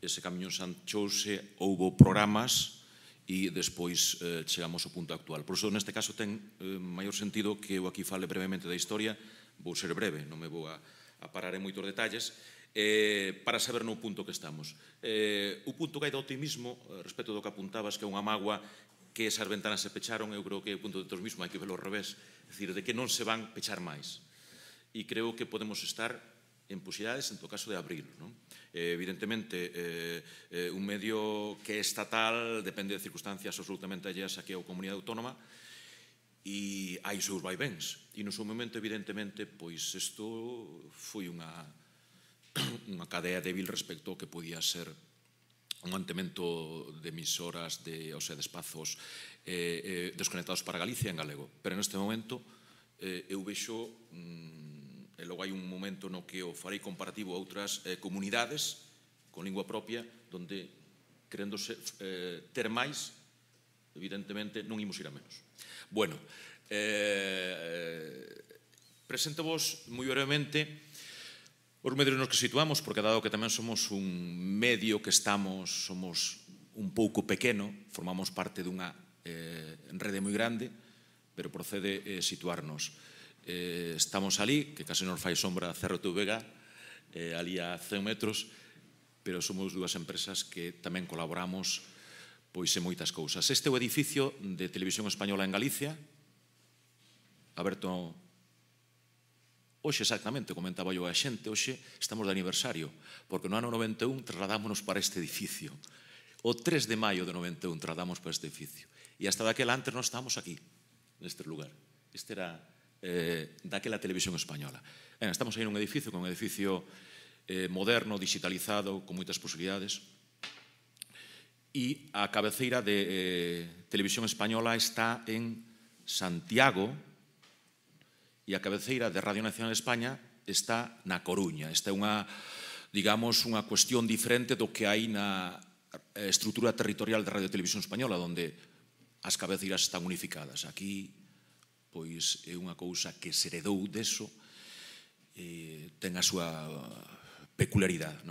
ese camiño sanchouse, houbo programas e despois chegamos ao punto actual. Por iso, neste caso, ten maior sentido que eu aquí fale brevemente da historia. Vou ser breve, non me vou a parar en moitos detalles, para saber no punto que estamos. O punto que hai de optimismo, respecto do que apuntabas, que é unha mágoa, que esas ventanas se pecharon, eu creo que o punto de optimismo hai que verlo ao revés, é dicir, de que non se van pechar máis. E creo que podemos estar en posibilidades, en todo caso, de abrir. Evidentemente, un medio que é estatal depende de circunstancias absolutamente alleas aquí a comunidade autónoma e hai seus vaivens. E no seu momento, evidentemente, pois isto foi unha cadea débil respecto ao que podía ser un mantemento de emisoras, de espazos desconectados para Galicia en galego. Pero neste momento eu vexo, e logo hai un momento no que o farei comparativo a outras comunidades con lingua propia, donde queréndose ter máis, evidentemente non imos ir a menos. Bueno, presento-vos moi brevemente os medios nos que situamos, porque dado que tamén somos un medio que somos un pouco pequeno, formamos parte dunha rede moi grande, pero procede situarnos. Estamos ali, que case nos fai sombra a CRTVG, ali a 100 metros, pero somos dúas empresas que tamén colaboramos pois en moitas cousas. Este é o edificio de Televisión Española en Galicia, aberto hoxe exactamente, comentaba yo a xente, hoxe estamos de aniversario, porque no ano 91 trasladámonos para este edificio. O 3 de maio de 91 trasladamos para este edificio. E hasta daquela antes non estábamos aquí, neste lugar. Este era daquela Televisión Española. Estamos aí nun edificio, un edificio moderno, digitalizado, con moitas posibilidades. E a cabeceira de Televisión Española está en Santiago, e a cabeceira de Radio Nacional de España está na Coruña. Esta é unha cuestión diferente do que hai na estrutura territorial de Radio Televisión Española, onde as cabeceiras están unificadas. Aquí, pois, é unha cousa que se heredou deso, ten a súa peculiaridade.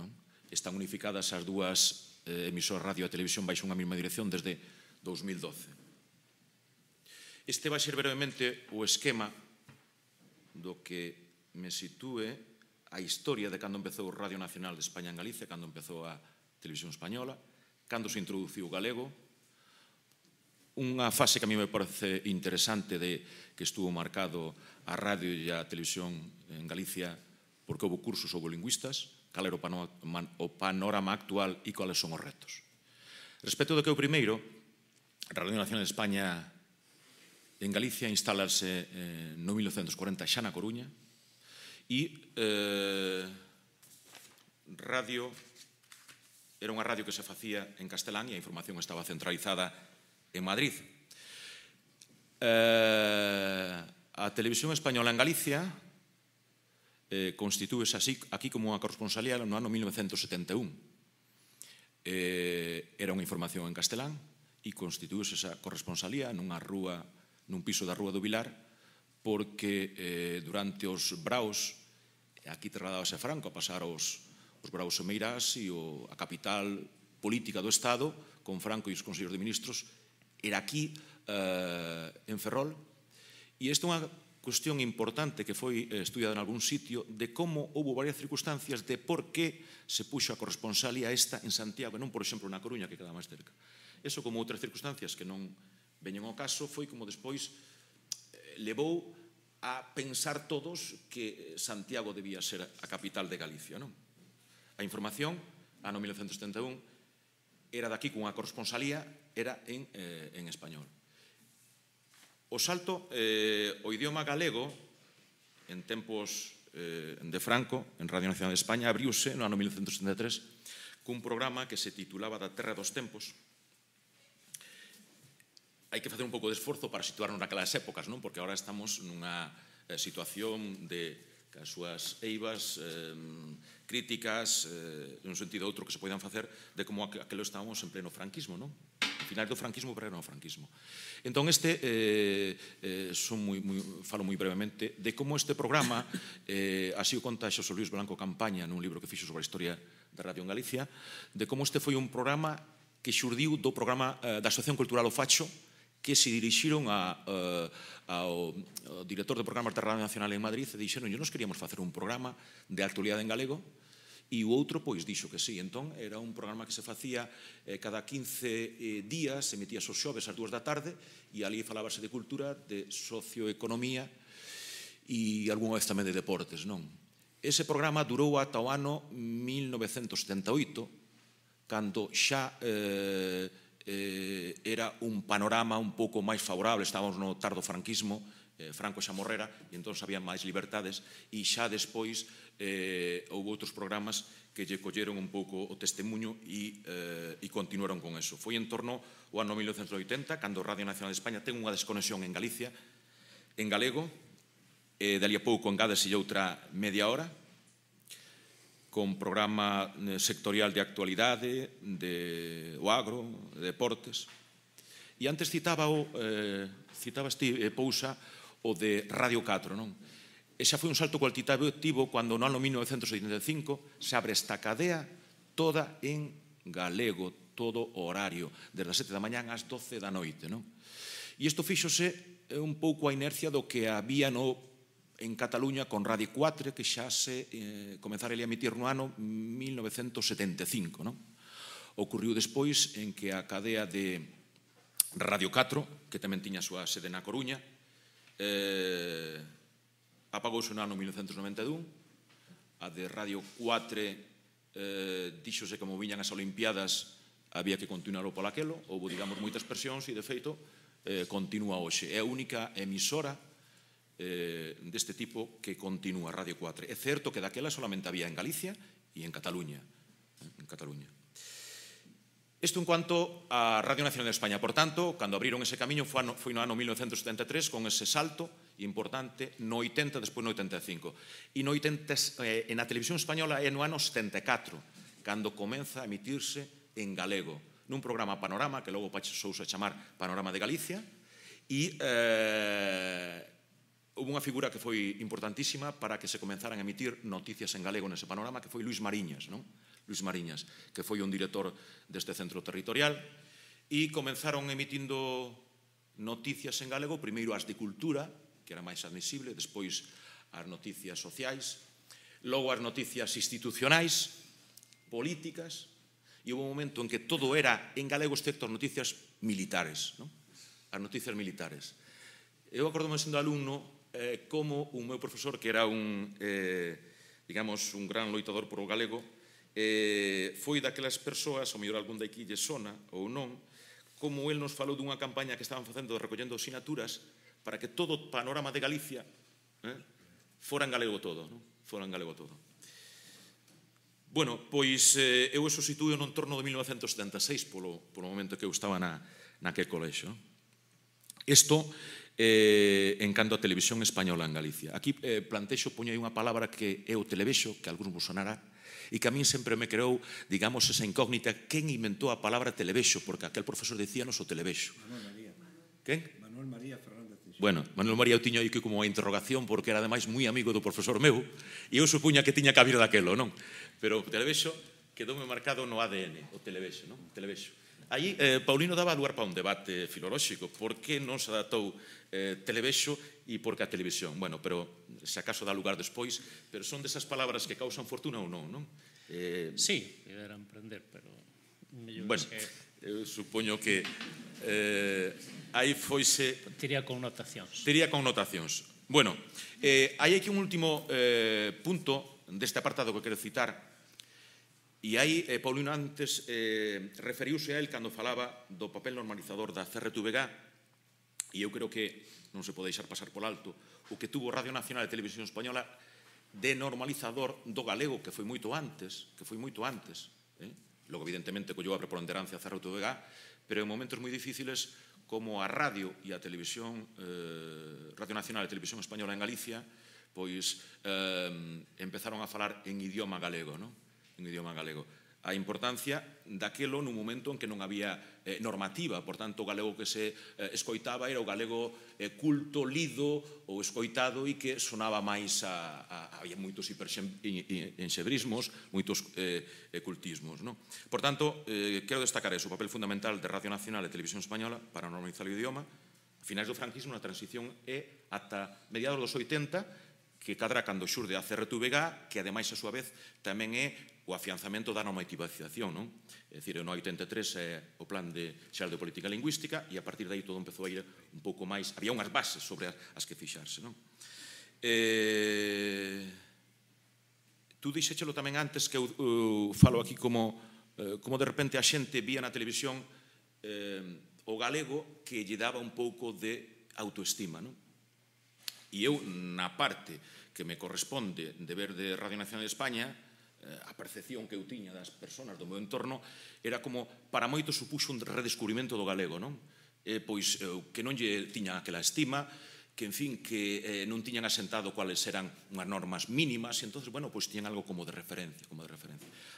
Están unificadas as dúas emisoras radio e televisión baixo unha mesma dirección desde 2012. Este vai ser brevemente o esquema do que me sitúe a historia de cando empezou Radio Nacional de España en Galicia, cando empezou a Televisión Española, cando se introduciu o galego, unha fase que a mí me parece interesante de que estuvo marcado a radio e a televisión en Galicia porque houve cursos, houve lingüistas, cal era o panorama actual e cales son os retos. Respecto do que é o primeiro, a Radio Nacional de España en Galicia instalase no 1940 xa na Coruña e era unha radio que se facía en castelán e a información estaba centralizada en Madrid. A Televisión Española en Galicia constitúese aquí como unha corresponsalía no ano 1971. Era unha información en castelán e constitúese esa corresponsalía nun piso da Rúa do Vilar, porque durante os braos, aquí trasladábase a Franco a pasar os braos en Meirás e a capital política do Estado, con Franco e os conselleiros de ministros, era aquí, en Ferrol. E esta é unha cuestión importante que foi estudiada en algún sitio de como houve varias circunstancias de por que se puxo a corresponsalía esta en Santiago e non, por exemplo, na Coruña, que queda máis cerca. Eso, como outras circunstancias que non veñen ao caso, foi como despois levou a pensar todos que Santiago debía ser a capital de Galicia, non? A información, ano 1971, era daqui cunha corresponsalía, era en español. O salto, o idioma galego, en tempos de Franco, en Radio Nacional de España, abriuse no ano 1973 cun programa que se titulaba Da Terra dos Tempos. Hai que facer un pouco de esforzo para situarnos naquelas épocas, non? Porque agora estamos nunha situación de que as súas eivas críticas, en un sentido ou outro que se poidan facer, de como aquelo estábamos en pleno franquismo, non? Final do franquismo, pero no franquismo. Entón, falo moi brevemente de como este programa, así o conta Xosé Luis Blanco Campaña nun libro que fixo sobre a historia da radio en Galicia, de como este foi un programa que xurdiu do programa da Asociación Cultural O Facho, que se dirixiron ao director de programas da Radio Nacional en Madrid e dixeron, nos queríamos facer un programa de actualidade en galego, e o outro, pois, dixo que sí. Entón, era un programa que se facía cada 15 días, se emitía os xoves ás 2 da tarde, e ali falábase de cultura, de socioeconomía e algunha vez tamén de deportes, non? Ese programa durou ata o ano 1978, cando xa era un panorama un pouco máis favorable, estábamos no tardo franquismo, Franco xa morrera, e entón había máis libertades, e xa despois houve outros programas que lle colleron un pouco o testemunho e continuaron con eso. Foi en torno ao ano 1980, cando Radio Nacional de España ten unha desconexión en Galicia, en galego, dali a pouco engádese outra media hora, con programa sectorial de actualidade, o agro, de deportes. E antes citaba este Pousa o de Radio 4, non? E xa foi un salto cualitativo cando no ano 1985 se abre esta cadea toda en galego, todo o horario, desde as 7 da mañán ás 12 da noite, non? E isto fíxose un pouco a inercia do que había en Cataluña con Radio 4, que xa se comenzara a emitir no ano 1975, non? Ocurriu despois en que a cadea de Radio 4, que tamén tiña a súa sede na Coruña, apagouse no ano 1991, a de Radio 4 díxose como viñan as Olimpiadas había que continuar o polaquelo, houve, digamos, moitas presións e, de feito, continúa hoxe. É a única emisora deste tipo que continúa, Radio 4. É certo que daquela solamente había en Galicia e en Cataluña. Isto en cuanto a Radio Nacional de España. Por tanto, cando abriron ese camiño foi no ano 1973 con ese salto importante no 80, despois no 85. E no 80, na televisión española é no ano 74, cando comeza a emitirse en galego, nun programa Panorama, que logo pasou a chamar Panorama de Galicia, e houve unha figura que foi importantísima para que se comenzaran a emitir noticias en galego nese Panorama, que foi Luis Mariñas, non? Luis Mariñas, que foi un director deste centro territorial, e comenzaron emitindo noticias en galego, primeiro as de cultura, que era máis admisible, despois as noticias sociais, logo as noticias institucionais, políticas, e houve un momento en que todo era en galego excepto as noticias militares, non? As noticias militares. Eu acordome sendo alumno como un meu profesor, que era un digamos, un gran loitador por o galego, foi daquelas persoas, ao mellor algún daqui lle sona ou non, como el nos falou dunha campaña que estaban facendo recollendo sinaturas para que todo o panorama de Galicia fora en galego todo, non? Fora en galego todo. Bueno, pois eu eso situo no entorno de 1976, polo momento que eu estaba naquele colexo. Isto en canto a televisión española en Galicia. Aquí plantexo, poño aí unha palabra que é o televexo, que a algúns vos sonará, e que a min sempre me creou, digamos, esa incógnita, quen inventou a palabra televexo, porque aquel profesor decíanos o televexo. Manuel María. Quen? Manuel María Fernández. Bueno, Manuel María eu tiño aí que como a interrogación, porque era ademais moi amigo do profesor meu, e eu supuña que tiña que haber daquelo, non? Pero o televexo quedoume marcado no ADN, o televexo, non? O televexo. Aí, Paulino daba lugar para un debate filolóxico. Por que non se adaptou televexo e por que a televisión? Bueno, pero se acaso dá lugar despois, pero son desas palabras que causan fortuna ou non, non? Sí, deberán aprender, pero... Bueno, eu supoño que aí foise... Tería connotacións. Tería connotacións. Bueno, hai aquí un último punto deste apartado que quero citar. E aí, Paulino antes referiuse a él cando falaba do papel normalizador da CRTVG, e eu creo que non se pode deixar pasar por alto o que tuvo Radio Nacional e Televisión Española de normalizador do galego, que foi moito antes, Logo, evidentemente, collou a preponderancia a CRTVG, pero en momentos moi difíciles como a radio e a televisión, Radio Nacional e Televisión Española en Galicia, pois empezaron a falar en idioma galego, non? En idioma galego. A importancia daquelo nun momento en que non había normativa, por tanto, o galego que se escoitaba era o galego culto, lido ou escoitado e que sonaba máis había moitos hiperenxebrismos, moitos cultismos, non? Por tanto, quero destacar eso, o papel fundamental de Radio Nacional e Televisión Española para normalizar o idioma. A finais do franquismo, na transición é ata mediados dos 80, que cadra cando xurde a CRTVG, que ademais, a súa vez, tamén é o afianzamento da normativización, non? É dicir, no 83 é o plan xeral de política lingüística e a partir de aí todo empezou a ir un pouco máis, había unhas bases sobre as que fixarse, non? Tú dixéchelo tamén antes que eu falo aquí como de repente a xente vía na televisión o galego que lle daba un pouco de autoestima, non? E eu, na parte que me corresponde de ver de Radio Nacional de España, a percepción que eu tiña das persoas do meu entorno era como, para moito, supuxo un redescubrimento do galego, non? Pois que non lle tiña aquela estima, que, en fin, que non tiñan asentado cuáles eran unhas normas mínimas, e entonces, bueno, pois tiñan algo como de referencia,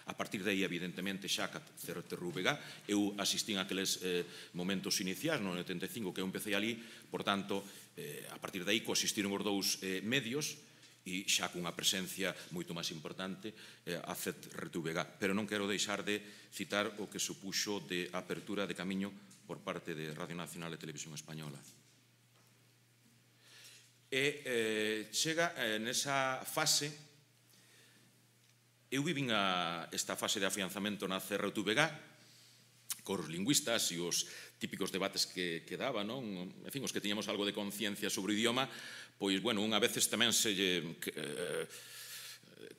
A partir de aí, evidentemente, xa ca CRTVG, eu asistín a aqueles momentos iniciais, no 85, que eu empecé ali, por tanto, a partir de aí coexistiron os dous medios, e xa cunha presencia moito máis importante a CRTVG. Pero non quero deixar de citar o que supuxo de apertura de camiño por parte de Radio Nacional e Televisión Española. E chega nesa fase, eu vivín esta fase de afianzamento na CRTVG, cos lingüistas e os típicos debates que daban, non? En fin, os que tiñamos algo de conciencia sobre o idioma, pois, bueno, unha veces tamén se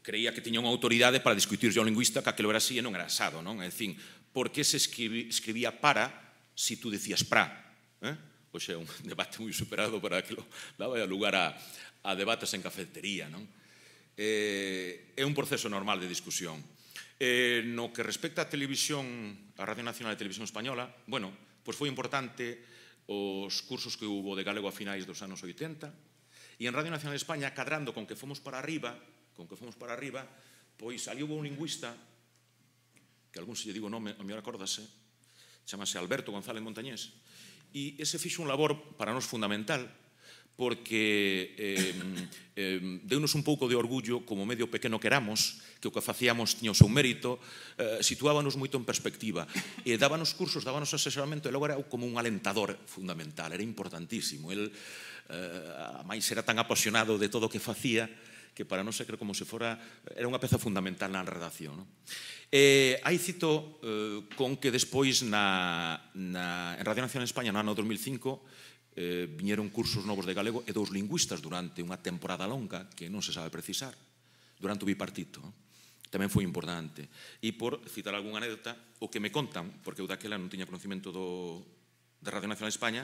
creía que tiña unha autoridade para discutir o lingüista que aquilo era así e non era asado, non? É dicir, por que se escribía para si tú decías pra? Pois é un debate moi superado para aquilo, daba lugar a debates en cafetería, non? É un proceso normal de discusión. No que respecta a televisión, a Radio Nacional e Televisión Española, bueno, pois foi importante os cursos que hubo de galego a finais dos anos 80, e en Radio Nacional de España, cadrando con que fomos para arriba, pois ali hubo un lingüista, que algún se lle digo nome, a mellor acórdase, chamase Alberto González Montañés, e ese fixo un labor para nós fundamental, porque deunos un pouco de orgullo, como medio pequeno que éramos, que o que facíamos tiña o seu mérito, situábanos moito en perspectiva, e dábanos cursos, dábanos asesoramento, e logo era como un alentador fundamental, era importantísimo. El, a máis, era tan apasionado de todo o que facía, que para non se creo como se fora, era unha peza fundamental na redacción. Aí cito con que despois en Radio Nacional de España no ano 2005 viñeron cursos novos de galego e dous lingüistas durante unha temporada longa que non se sabe precisar. durante o bipartito. Tamén foi importante. E por citar algunha anécdota, o que me contan, porque eu daquela non tiña conocimento da Radio Nacional de España,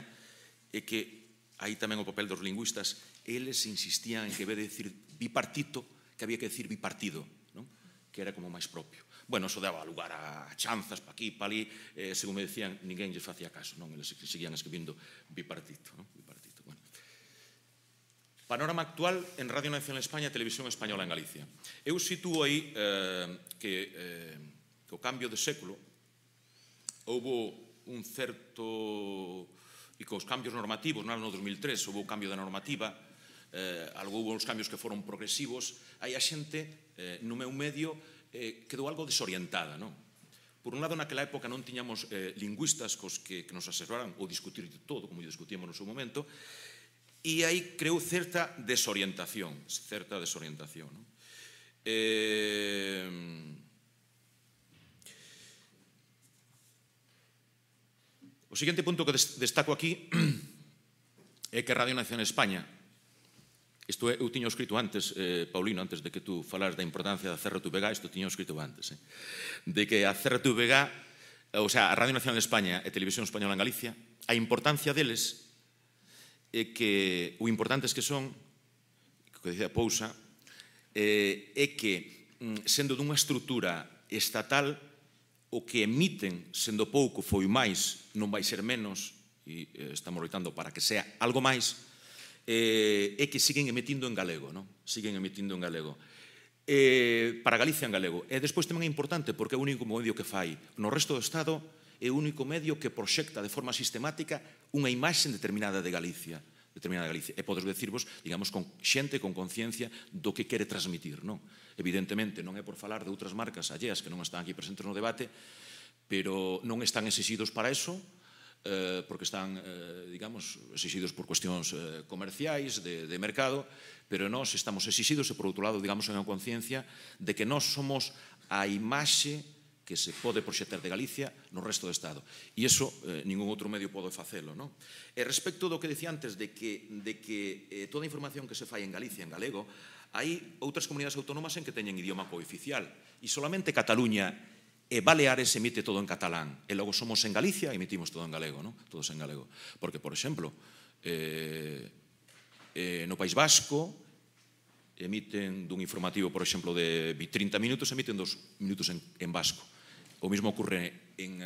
é que aí tamén o papel dos lingüistas, eles insistían en que, en vez de decir bipartito, que había que decir bipartido, non? Que era como máis propio. Bueno, eso daba lugar a chanzas pa aquí, pa ali, según me decían, ninguén lles facía caso, non? Eles seguían escribindo bipartito, non? Bipartito, bueno. Panorama actual en Radio Nacional de España e Televisión Española en Galicia. Eu sitúo aí que o cambio de século houbo un certo... e cos cambios normativos, no ano 2003 houve un cambio de normativa, houve uns cambios que foron progresivos, aí a xente no meu medio quedou algo desorientada, non? Por un lado, naquela época non tiñamos lingüistas cos que nos asesoraran ou discutir de todo, como discutíamos no seu momento, e aí creou certa desorientación, non? O seguinte punto que destaco aquí é que Radio Nacional de España, isto eu tiño escrito antes, Paulino, antes de que tú falaras da importancia da CRTVG, isto tiño escrito antes, de que a CRTVG, o sea, a Radio Nacional de España e Televisión Española en Galicia, a importancia deles é que o importantes que son, que dicía Pousa, é que, sendo dunha estrutura estatal, o que emiten, sendo pouco, foi máis, non vai ser menos, e estamos loitando para que sea algo máis, é que siguen emitindo en galego, non? Siguen emitindo en galego. Para Galicia en galego. E despois tamén é importante porque é o único medio que fai. No resto do Estado é o único medio que proxecta de forma sistemática unha imaxe determinada de Galicia. E podes decirvos, digamos, con xente con conciencia do que quere transmitir, non? Evidentemente, non é por falar de outras marcas alleas que non están aquí presentes no debate, pero non están exixidos para eso, porque están, digamos, exixidos por cuestións comerciais, de mercado, pero nós estamos exixidos e, por outro lado, digamos, en a conciencia de que nós somos a imaxe que se pode proxectar de Galicia no resto do Estado. E iso ningún outro medio pode facelo, non? E respecto do que decía antes de que toda a información que se fai en Galicia en galego, hai outras comunidades autónomas en que teñen idioma cooficial e solamente Cataluña e Baleares emite todo en catalán e logo somos en Galicia e emitimos todo en galego, non? Todos en galego. Porque, por exemplo, no País Vasco emiten dun informativo, por exemplo, de 30 minutos, emiten 2 minutos en vasco. O mesmo ocorre en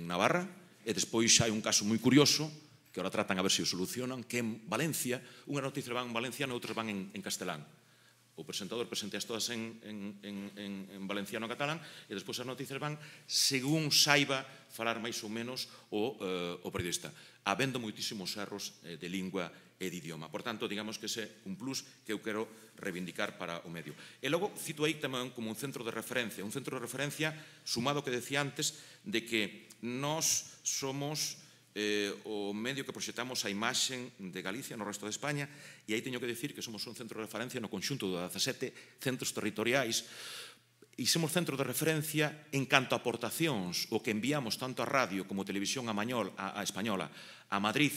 Navarra, e despois hai un caso moi curioso, que ahora tratan a ver se o solucionan, que en Valencia, unhas noticias van en valenciano e outras van en castelán. O presentador presentas todas en valenciano e catalán, e despois as noticias van según saiba falar máis ou menos o periodista, habendo moitísimos erros de lingua e de idioma. Por tanto, digamos que ese é un plus que eu quero reivindicar para o medio. E logo cito aí tamén como un centro de referencia sumado ao que decía antes, de que nós somos o medio que proxectamos a imaxe de Galicia no resto de España, e aí teño que decir que somos un centro de referencia no conxunto de 17 centros territoriais, e somos centro de referencia en canto a aportacións, o que enviamos tanto a radio como a televisión a española a Madrid,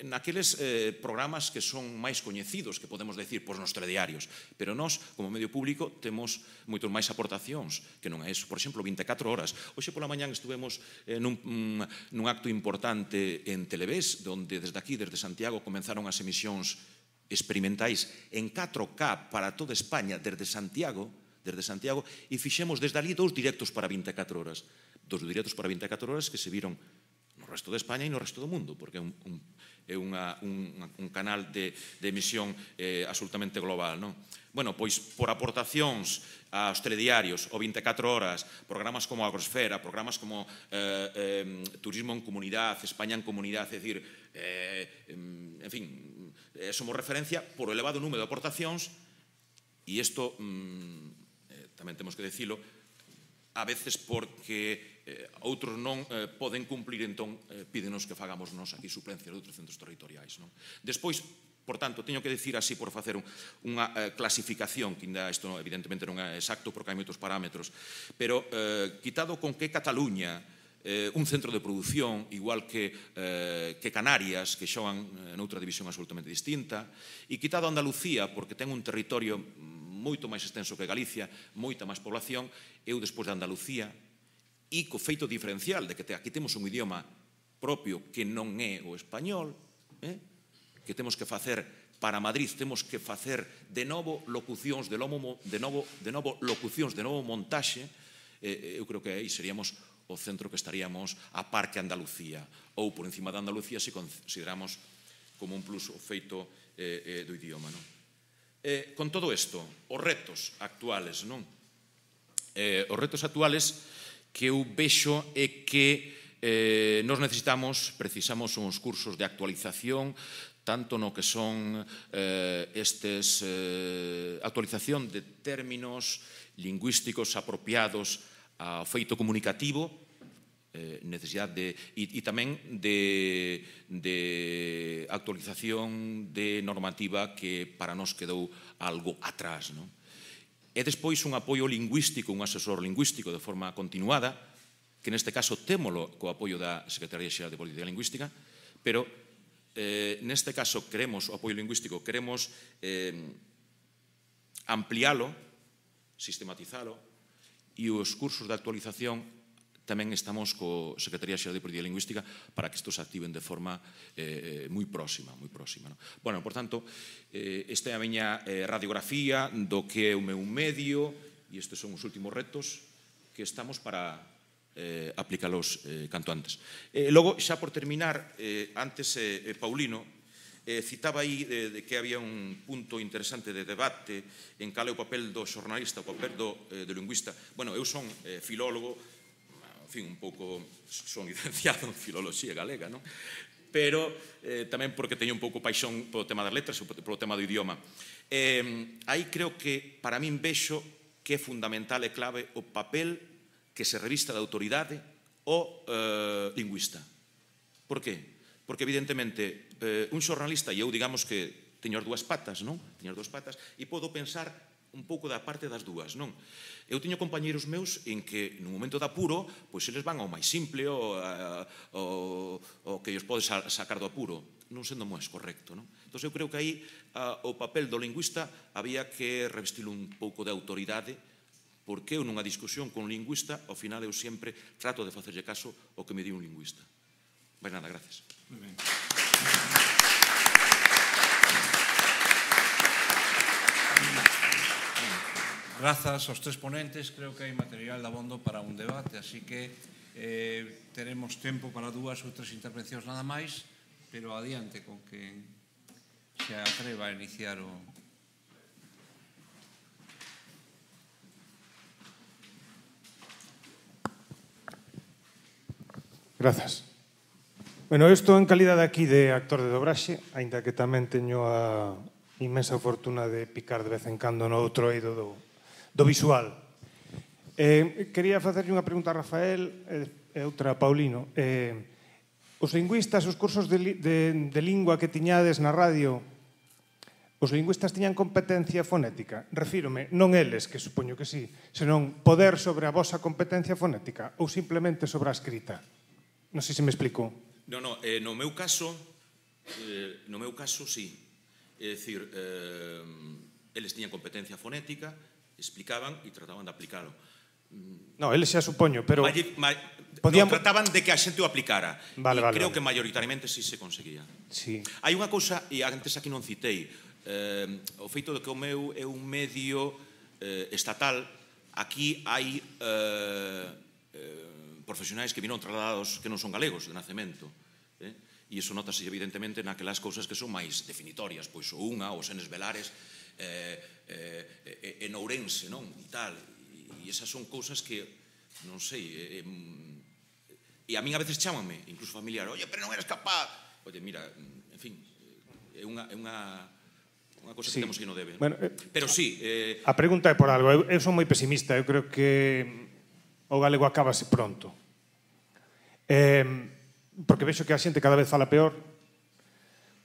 naqueles programas que son máis coñecidos, que podemos decir nos telediarios, pero nós, como medio público, temos moitos máis aportacións, que non é iso. Por exemplo, 24 horas. Hoxe pola mañán estuvemos nun acto importante en Televés, onde desde aquí, desde Santiago, comenzaron as emisións experimentais en 4K para toda España, desde Santiago, e fixemos desde ali 2 directos para 24 horas. 2 directos para 24 horas que se viron no resto de España e no resto do mundo, porque é un canal de emisión absolutamente global, non? Bueno, pois por aportacións aos telediarios, o 24 horas, programas como Agrosfera, programas como Turismo en Comunidade, España en Comunidade, é dicir, en fin, somos referencia por o elevado número de aportacións, e isto tamén temos que dicilo, a veces porque outros non poden cumplir, entón pídenos que fagamos nós aquí suplencias de outros centros territoriais. Despois, por tanto, teño que dicir así por facer unha clasificación, que ainda isto evidentemente non é exacto porque hai moitos parámetros, pero quitado con que Cataluña, un centro de produción, igual que Canarias, que xogan noutra división absolutamente distinta, e quitado Andalucía, porque ten un territorio moito máis extenso que Galicia, moita máis población, eu despois de Andalucía, e co feito diferencial de que aquí temos un idioma propio que non é o español, que temos que facer para Madrid, temos que facer de novo locucións, de novo montaxe, eu creo que aí seríamos o centro que estaríamos a par que Andalucía, ou por encima de Andalucía se consideramos como un plus o feito do idioma. Con todo isto, os retos actuales, non? Os retos actuales que eu vexo é que nos precisamos uns cursos de actualización, tanto no que son actualización de términos lingüísticos apropiados ao feito comunicativo, necesidade e tamén de actualización de normativa que para nós quedou algo atrás. E despois un apoio lingüístico, un asesor lingüístico de forma continuada, que neste caso témolo co apoio da Secretaría Xeral de Política Lingüística, pero neste caso queremos o apoio lingüístico, queremos ampliálo, sistematizalo, e os cursos de actualización tamén estamos co Secretaría Xeral de Política Lingüística para que isto se activen de forma moi próxima. Bueno, por tanto, esta é a miña radiografía do que é o meu medio e estes son os últimos retos que estamos para aplicalos canto antes. Logo, xa por terminar, antes Paulino citaba aí que había un punto interesante de debate en cal é o papel do xornalista, o papel do lingüista. Bueno, eu son filólogo, en fin, un pouco son licenciado en filoloxía galega, non? Pero tamén porque teño un pouco paixón polo tema das letras, polo tema do idioma. Aí creo que para min vexo que é fundamental e clave o papel que se revista da autoridade o lingüista. Por qué? Porque, evidentemente, un xornalista, e eu digamos que teño as dúas patas, non? Teño as dúas patas, e podo pensar un pouco da parte das dúas, non? Eu teño compañeiros meus en que, no momento de apuro, pois eles van ao máis simple, o que ellos pode sacar do apuro, non sendo máis correcto, non? Entón, eu creo que aí o papel do lingüista había que revestilo un pouco de autoridade, porque eu nunha discusión con un lingüista, ao final eu sempre trato de facerlle caso ao que me di un lingüista. Vai nada, gracias. Muy bien. Grazas aos tres ponentes, creo que hai material abondo para un debate, así que teremos tempo para 2 ou 3 intervencións nada máis, pero adiante con que se atreva a iniciar o... Grazas. Bueno, eu estou en calidade aquí de actor de dobraxe, aínda que tamén teño a inmensa fortuna de picar de vez en cando no outro eido do visual. Quería facerlle unha pregunta a Rafael e outra a Paulino. Os lingüistas, os cursos de lingua que tiñades na radio, os lingüistas tiñan competencia fonética? Refírome, non eles, que supoño que sí, senón poder sobre a vosa competencia fonética ou simplemente sobre a escrita? Non sei se me explico. No meu caso, sí. É dicir, eles tiñan competencia fonética, explicaban e trataban de aplicalo. No, eles xa supoño, pero... Trataban de que a xente o aplicara. E creo que maioritariamente sí se conseguía. Hai unha cousa, e antes aquí non citei, o feito de que o meu é un medio estatal, aquí hai profesionais que viron trasladados que non son galegos de nacemento, e iso notase evidentemente naquelas cousas que son máis definitorias, pois o unha, os enes velares, en Ourense, non? E tal, e esas son cousas que, non sei, e a min a veces chámanme, incluso familiar, oye, pero non eres capaz, oye, mira, en fin, é unha cousa que temos que non debe. Pero sí... A pregunta é por algo, eu son moi pesimista, eu creo que o galego acábase pronto. Porque vexo que a xente cada vez fala peor,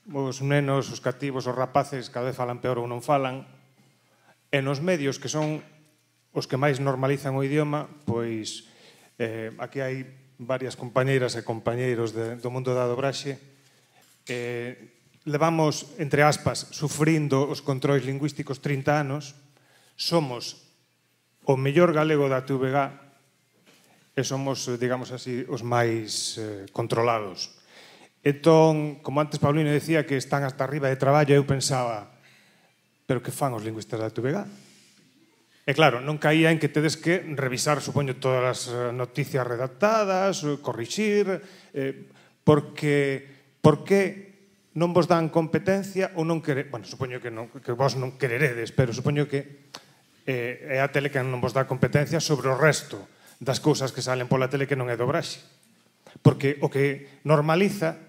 os nenos, os cativos, os rapaces cada vez falan peor ou non falan, e nos medios que son os que máis normalizan o idioma, pois aquí hai varias compañeiras e compañeiros do mundo da dobraxe, levamos, entre aspas, sufrindo os controis lingüísticos 30 anos, Somos o mellor galego da TVG e somos, digamos así, os máis controlados. Entón, como antes Paulino decía que están hasta arriba de traballo, eu pensaba, pero que fan os lingüistas da TVG? E claro, non caía en que tedes que revisar, supoño, todas as noticias redactadas, corrixir, porque non vos dan competencia ou non queredes, bueno, supoño que vos non quereredes, pero supoño que é a tele que non vos dá competencia sobre o resto das cousas que salen pola tele que non é dobraxe. Porque o que normaliza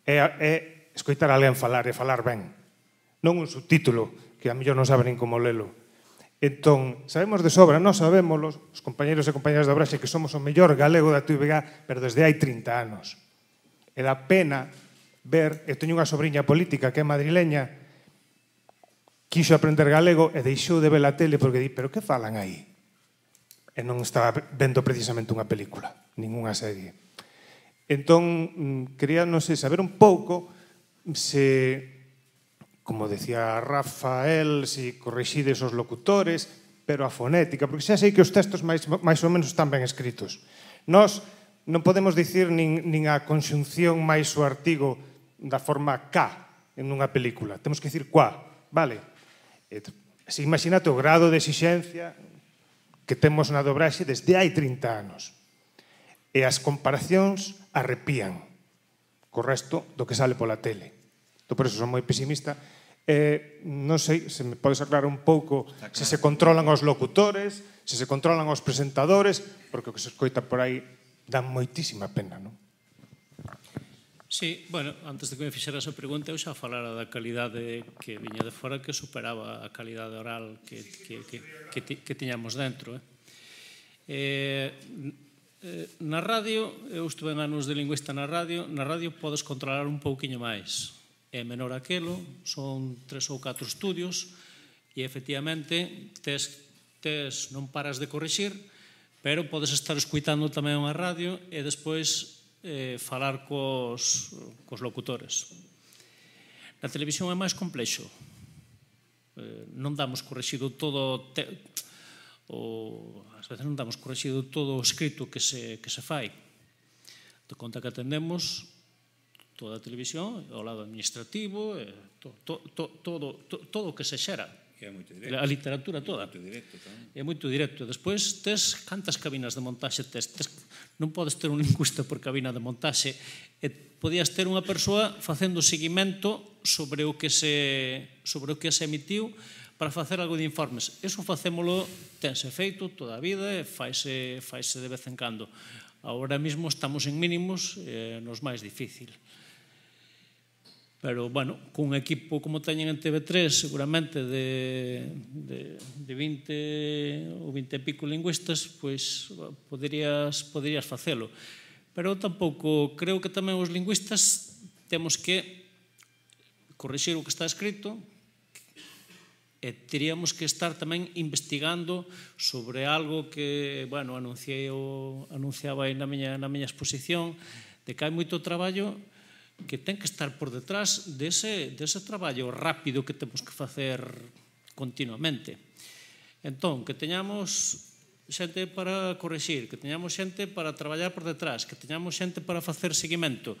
é escoitar a alguén falar e falar ben. Non un subtítulo que a mellor non sabe nin como lelo. Entón, sabemos de sobra, nós sabemos, os compañeros e compañeras de dobraxe, que somos o mellor galego da TVG, pero desde hai 30 anos. E dá pena ver, eu teño unha sobrinha política que é madrileña, quixo aprender galego e deixou de ver a tele porque di, pero que falan aí? E non estaba vendo precisamente unha película, ninguna serie. Entón, quería, non sei, saber un pouco se, como decía Rafael, se corrixides os locutores, pero a fonética, porque xa sei que os textos máis ou menos están ben escritos. Nós non podemos dicir nin a conxunción máis o artigo da forma K en unha película. Temos que dicir qua, vale? Se imagínate o grado de exixencia que temos na dobraxe desde hai 30 anos. E as comparacións arrepían co resto do que sale pola tele. Entón, por eso son moi pesimista. Non sei se me podes aclarar un pouco se se controlan os locutores, se se controlan os presentadores, porque o que se escoita por aí dá moitísima pena, non? Sí, bueno, antes de que me fixeras a pregunta, eu xa falara da calidade que viña de fora, que superaba a calidade oral que tiñamos dentro. Na radio, eu estuve en anos de lingüista na radio podes controlar un pouquiño máis. É menor aquelo, son 3 ou 4 estudios, e efectivamente non paras de corrixir, pero podes estar escuitando tamén unha radio e despois falar cos locutores. Na televisión é máis complexo. Non damos correxido todo, ás veces non damos correxido todo o escrito que se fai. De conta que atendemos toda a televisión, ao lado administrativo, todo o que se xera. A literatura toda. É moito directo. Despois, tes cantas cabinas de montaxe tes. Non podes ter un lingüista por cabina de montaxe. E podías ter unha persoa facendo seguimento sobre o que se emitiu para facer algo de informes. Eso facémolo, tense feito toda a vida e faise de vez en cando. Agora mesmo estamos en mínimos, nos máis difícil. Pero, bueno, cun equipo como teñen en TV3, seguramente de 20 ou 20 e pico lingüistas, pois poderías facelo. Pero tampouco, creo que tamén os lingüistas temos que corrixir o que está escrito e teríamos que estar tamén investigando sobre algo que, bueno, anunciaba aí na miña exposición, de que hai moito traballo que ten que estar por detrás dese traballo rápido que temos que facer continuamente. Entón, que teñamos xente para corrixir, que teñamos xente para traballar por detrás, que teñamos xente para facer seguimento.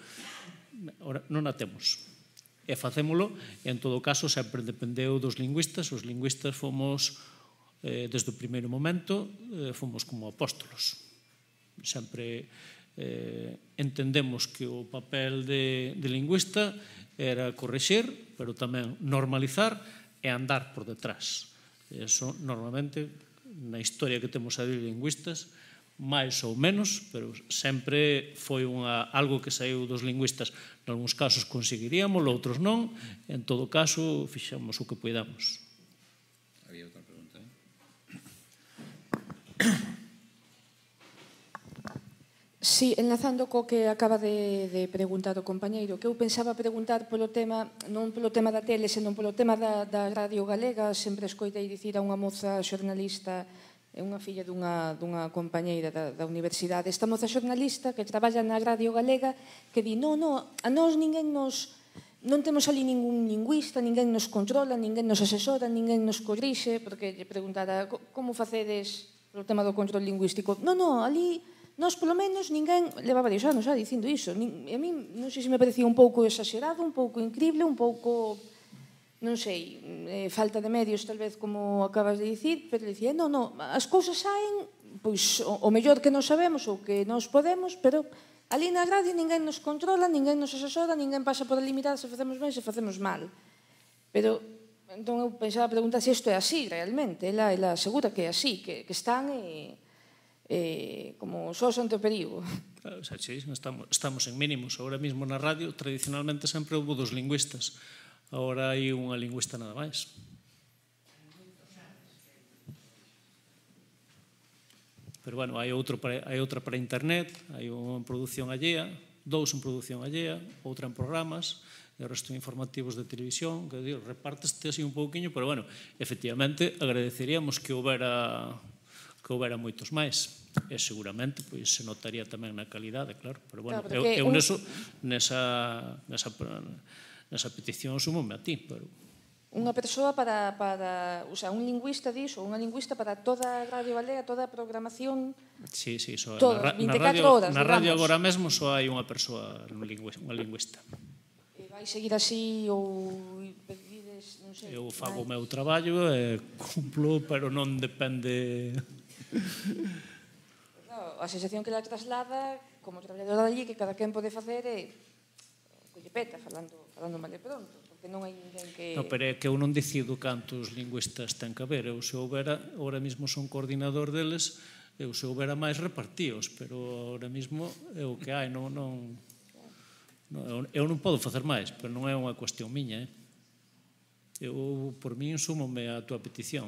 Non a temos. E facémolo, en todo caso, sempre dependeu dos lingüistas. Os lingüistas fomos, desde o primeiro momento, fomos como apóstolos. Sempre entendemos que o papel de lingüista era corrixir, pero tamén normalizar e andar por detrás. Eso, normalmente, na historia que temos a de lingüistas, máis ou menos, pero sempre foi algo que saiu dos lingüistas. En algúns casos conseguiríamos, outros non. En todo caso, fixemos o que puidamos. Había outra pregunta, Sí, enlazando co que acaba de preguntar o compañeiro, que eu pensaba preguntar polo tema, non polo tema da tele, senón polo tema da Radio Galega. Sempre escoitei dicir a unha moza xornalista, é unha filla dunha compañeira da universidade, esta moza xornalista que traballa na Radio Galega, que di, non, a nós ninguén nos non temos ali ningún lingüista, ninguén nos controla, ninguén nos asesora, ninguén nos corrixe, porque lle preguntara como facedes o tema do control lingüístico. Non, ali, nós polo menos ninguén leva varios anos dicindo iso. E a mí, non sei se me parecía un pouco exagerado, un pouco increíble, un pouco, non sei, falta de medios, tal vez, como acabas de dicir, pero dicía, non, as cousas saen, pois, o mellor que non sabemos ou que nos podemos, pero ali na radio ninguén nos controla, ninguén nos asesora, ninguén pasa por ali mirar se facemos ben, se facemos mal. Pero, entón, eu pensaba preguntar se isto é así, realmente. Ela asegura que é así, que están como sós ante o perigo. Claro, xa che dixen, estamos en mínimos. Ahora mismo na radio, tradicionalmente, sempre houve dos lingüistas. Ahora hai unha lingüista nada máis. Pero, bueno, hai outra para internet, hai unha en produción allea, dous en produción allea, outra en programas, e o resto informativos de televisión, que digo, repárteste así un pouquiño, pero, bueno, efectivamente, agradeceríamos que houbera moitos máis. E seguramente pois se notaría tamén na calidade, claro, pero, bueno, eu nesa petición sumome a ti, pero... Unha persoa o sea, un lingüista diso, unha lingüista para toda a Radio Galega, toda a programación. Sí, toda, 24 horas, na radio agora mesmo só hai unha persoa, unha lingüista. E vai seguir así ou pedides, non sei. Eu fago o meu traballo e cumplo, pero non depende... A sensación que la traslada como traballadora allí, que cada quen pode facer é colle peta, falando mal e pronto. Que non hai ninguén que... No, pero é que eu non decido cantos lingüistas ten que haber. Eu se houbera, ahora mismo son coordinador deles, eu se houbera máis repartíos, pero ahora mismo é o que hai, eu non podo facer máis, pero non é unha cuestión miña. Eu, por min, súmome a túa petición.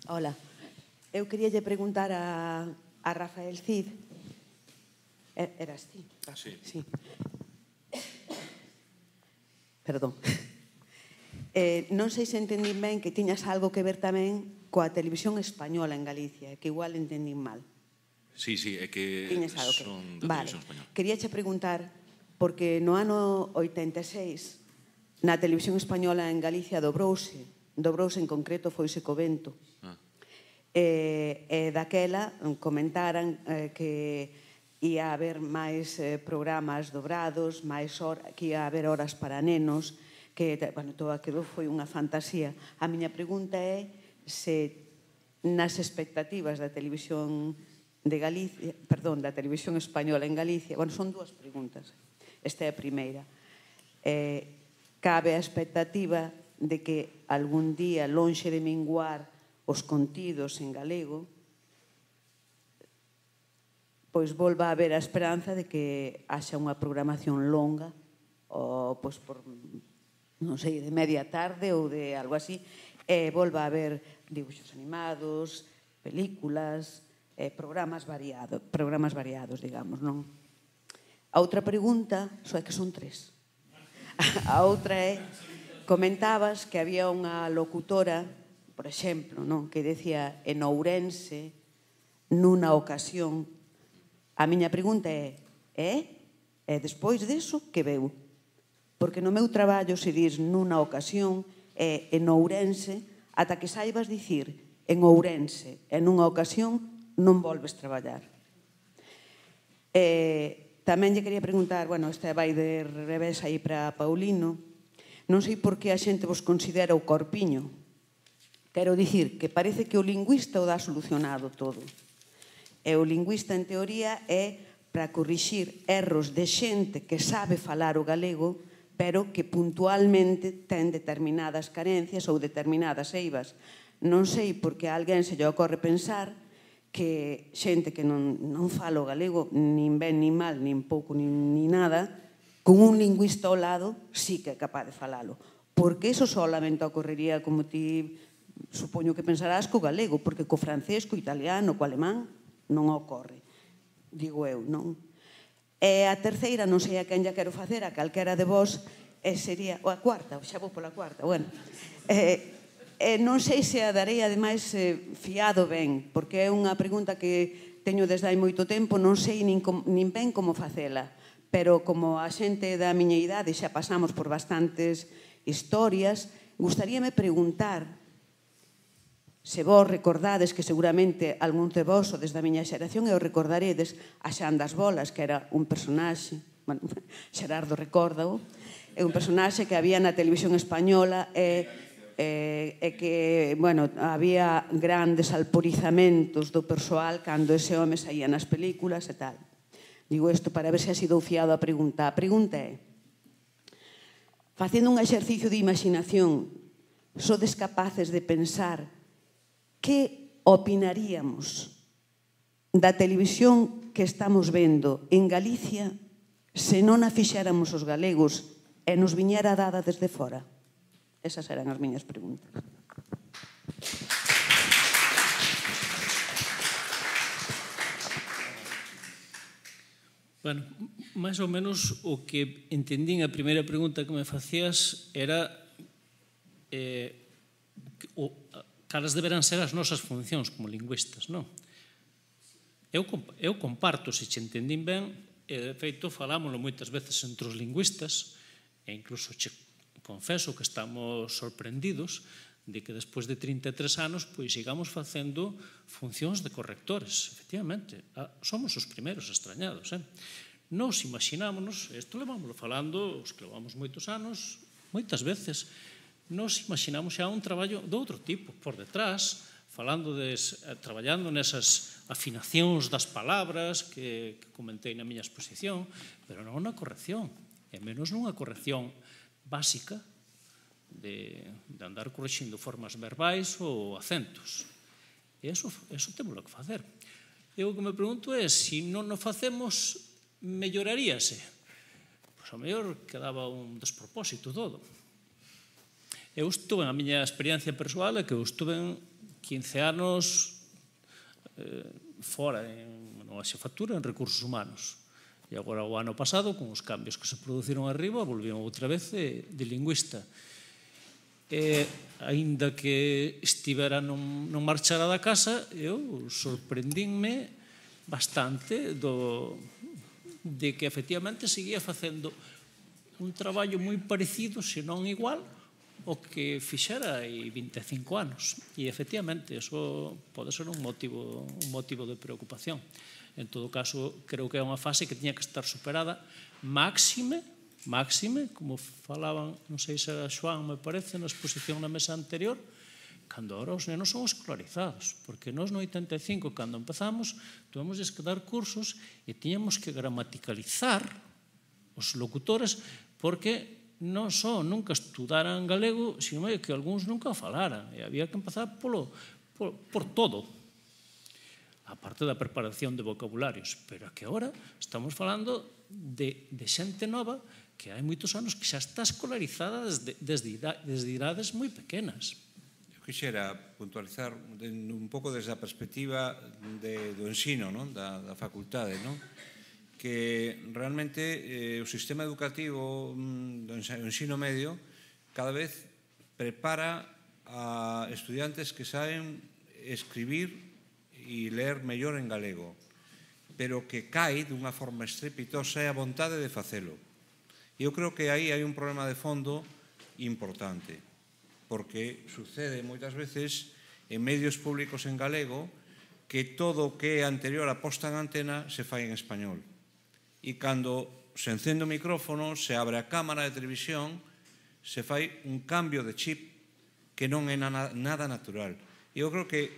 Hola, eu queríalle preguntar a Rafael Cid. Eras ti? Sí. Perdón. Non sei se entendín ben que tiñas algo que ver tamén coa televisión española en Galicia, que igual entendín mal. Sí, é que son da televisión española. Queríache preguntar, porque no ano 86, na televisión española en Galicia dobrouse en concreto foise co vento. E daquela comentaran que ia haber máis programas dobrados, que ia haber horas para nenos, que, bueno, todo aquilo foi unha fantasía. A miña pregunta é se nas expectativas da televisión de Galicia, perdón, da televisión española en Galicia, bueno, son dúas preguntas. Esta é a primeira. Cabe a expectativa de que algún día, lonxe de minguar os contidos en galego, pois volva a haber a esperanza de que haxa unha programación longa, ou, pois, por, non sei, de media tarde ou de algo así, e volva a haber dibuixos animados, películas, programas variados, digamos, non? A outra pregunta, só é que son tres. A outra é, comentabas que había unha locutora, por exemplo, non, que decía en Ourense, nunha ocasión. A miña pregunta é, e despois deso, que veu? Porque no meu traballo se dis nunha ocasión e en Ourense, ata que saibas dicir en Ourense e nunha ocasión, non volves traballar. Tamén lle quería preguntar, bueno, esta vai de revés aí para Paulino, non sei por que a xente vos considera o corpiño. Quero dicir que parece que o lingüista o dá solucionado todo. E o lingüista, en teoría, é para corrixir erros de xente que sabe falar o galego, pero que puntualmente ten determinadas carencias ou determinadas eivas. Non sei por que a alguén se lle ocorre pensar que xente que non fala o galego, nin ben, nin mal, nin pouco, nin nada, con un lingüista ao lado, sí que é capaz de falalo. Porque eso solamente ocorrería, como ti supoño que pensarás, co galego, porque co francés, co italiano, co alemán, non ocorre. Digo eu, non? E a terceira, non sei a quen lla quero facer, a calquera de vos, sería, ou a cuarta, xa vou pola cuarta, bueno, non sei se a darei ademais fiado ben, porque é unha pregunta que teño desde hai moito tempo, non sei nin ben como facela, pero como a xente da miña idade xa pasamos por bastantes historias, gustaríame preguntar se vos recordades, que seguramente algún de vos ou desde a miña xeración e o recordaredes, a Xan das Bolas, que era un personaxe, bueno, Xerardo recórdao, é un personaxe que había na televisión española e que, bueno, había grandes alporizamentos do persoal cando ese home saía nas películas e tal. Digo isto para ver se ha sido fiado a pregunta. A pregunta é, facendo un exercicio de imaginación, sodes capaces de pensar que opinaríamos da televisión que estamos vendo en Galicia se non a fixéramos os galegos e nos viñera dada desde fora? Esas eran as miñas preguntas. Bueno, máis ou menos o que entendín a primeira pregunta que me facías era calas deberán ser as nosas funcións como lingüistas, non? Eu comparto, se che entendín ben, e de feito falámoslo moitas veces entre os lingüistas, e incluso che confeso que estamos sorprendidos de que despois de 33 anos pois sigamos facendo funcións de correctores. Efectivamente, somos os primeiros extrañados. Nos imaginámonos, isto levámoslo falando, os que levamos moitos anos, moitas veces, nos imaginamos xa un traballo de outro tipo, por detrás, traballando nesas afinacións das palabras que comentei na miña exposición, pero non na corrección, e menos nunha corrección básica de andar corrixindo formas verbais ou acentos. E eso temos que facer. Eu o que me pregunto é, se non o facemos, melloraríase? Pois ao mellor quedaba un despropósito todo. Eu estuve, a miña experiencia persoal é que eu estuve 15 anos fora, na xefatura, en recursos humanos. E agora o ano pasado, con os cambios que se produciron arriba, volvían outra vez de lingüista. E, aínda que estivera non marchara da casa, eu sorprendínme bastante de que efectivamente seguía facendo un traballo moi parecido, se non igual, o que fixera hai 25 anos. E, efectivamente, eso pode ser un motivo de preocupación. En todo caso, creo que é unha fase que tiña que estar superada máxime, como falaban, non sei se era Xoán, me parece, na exposición na mesa anterior, cando ahora os nenos son escolarizados, porque nós no 85, cando empezamos, tuvemos que dar cursos e tiñamos que gramaticalizar os locutores, porque non só nunca estudaran galego, sino que algúns nunca o falaran, e había que empezar por todo, a parte da preparación de vocabularios, pero que agora estamos falando de xente nova que hai moitos anos que xa está escolarizada desde idades moi pequenas. Eu quixera puntualizar un pouco desde a perspectiva do ensino, da facultade, que realmente o sistema educativo do ensino medio cada vez prepara a estudiantes que saben escribir e ler mellor en galego, pero que cae dunha forma estrepitosa e a vontade de facelo. Eu creo que aí hai un problema de fondo importante, porque sucede moitas veces en medios públicos en galego que todo o que é anterior a posta en antena se fai en español. E cando se encende o micrófono, se abre a cámara de televisión, se fai un cambio de chip que non é nada natural. Eu creo que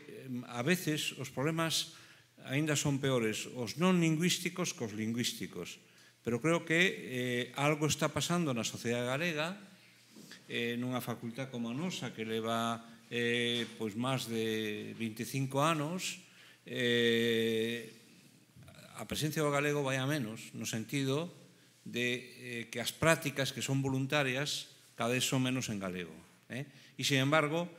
a veces os problemas aínda son peores os non lingüísticos que os lingüísticos, pero creo que algo está pasando na sociedade galega, nunha facultad como a nosa que leva máis de 25 anos, a presencia do galego vai a menos, no sentido de que as prácticas que son voluntarias cada vez son menos en galego. E, sin embargo,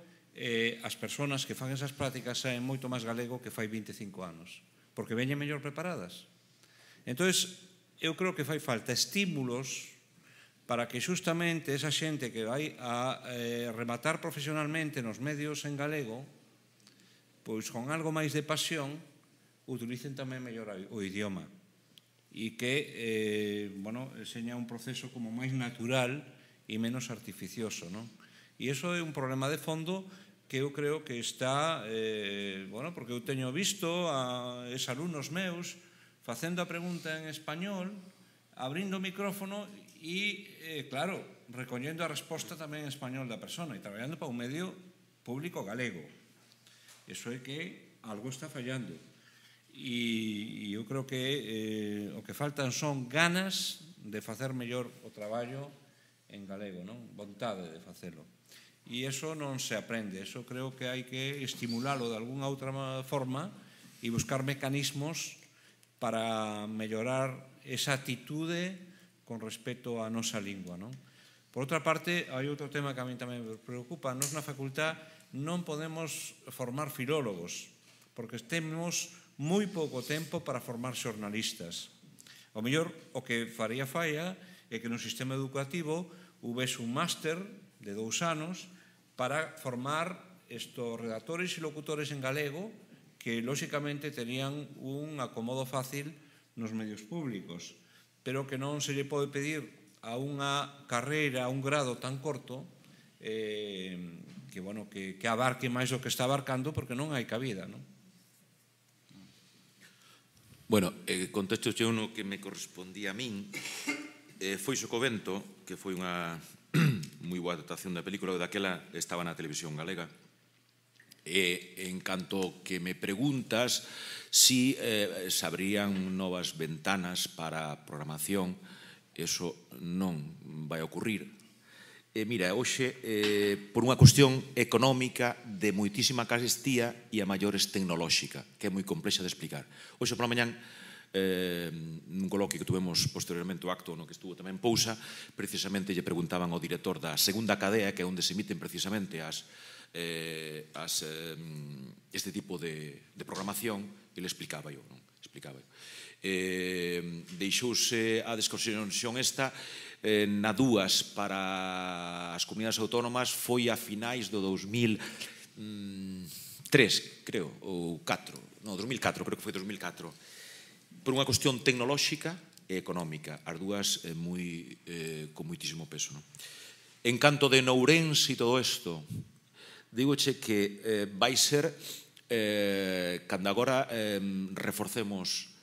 as persoas que fan esas prácticas saben moito máis galego que fai 25 anos, porque veñen mellor preparadas. Entón, eu creo que fai falta estímulos para que xustamente esa xente que vai a rematar profesionalmente nos medios en galego, pois con algo máis de pasión, utilicen tamén mellor o idioma e que, seña un proceso como máis natural e menos artificioso, non? E iso é un problema de fondo que eu creo que está, porque eu teño visto a exalumnos meus facendo a pregunta en español, abrindo o micrófono e, claro, recollendo a resposta tamén en español da persona e traballando para un medio público galego. Iso é que algo está fallando. E eu creo que o que faltan son ganas de facer mellor o traballo en galego, non? Vontade de facelo. E iso non se aprende, iso creo que hai que estimulalo de algunha outra forma e buscar mecanismos para mellorar esa actitude con respecto á nosa lingua, non? Por outra parte, hai outro tema que a mí tamén me preocupa. Nos na facultad non podemos formar filólogos, porque temos moi pouco tempo para formar xornalistas. O mellor, o que faría falla é que no sistema educativo houvese un máster de 2 anos para formar estos redactores e locutores en galego que, lóxicamente, tenían un acomodo fácil nos medios públicos, pero que non se lle pode pedir a unha carreira, a un grado tan corto, que abarque máis do que está abarcando, porque non hai cabida, non? Bueno, contesto xe uno que me correspondía a min. Foi Socovento, que foi unha moi boa adaptación da película, daquela estaba na televisión galega. E en canto que me preguntas si sabrían novas ventanas para programación, eso non vai ocurrir. Mira, hoxe, por unha cuestión económica de moitísima carestía e a maiores tecnolóxica, que é moi complexa de explicar. Hoxe pola mañán, nun coloquio que tuvemos posteriormente o acto no que estuvo tamén Pousa, precisamente lle preguntaban ao director da segunda cadea, que é onde se emiten precisamente este tipo de programación, e le explicaba eu, non? Deixouse a desconsión esta na dúas para as comunidades autónomas foi a finais do 2003, creo, ou 2004, creo que foi 2004, por unha cuestión tecnolóxica e económica, as dúas con moitísimo peso. En canto de Nourense e todo isto, digoche que vai ser, cando agora reforcemos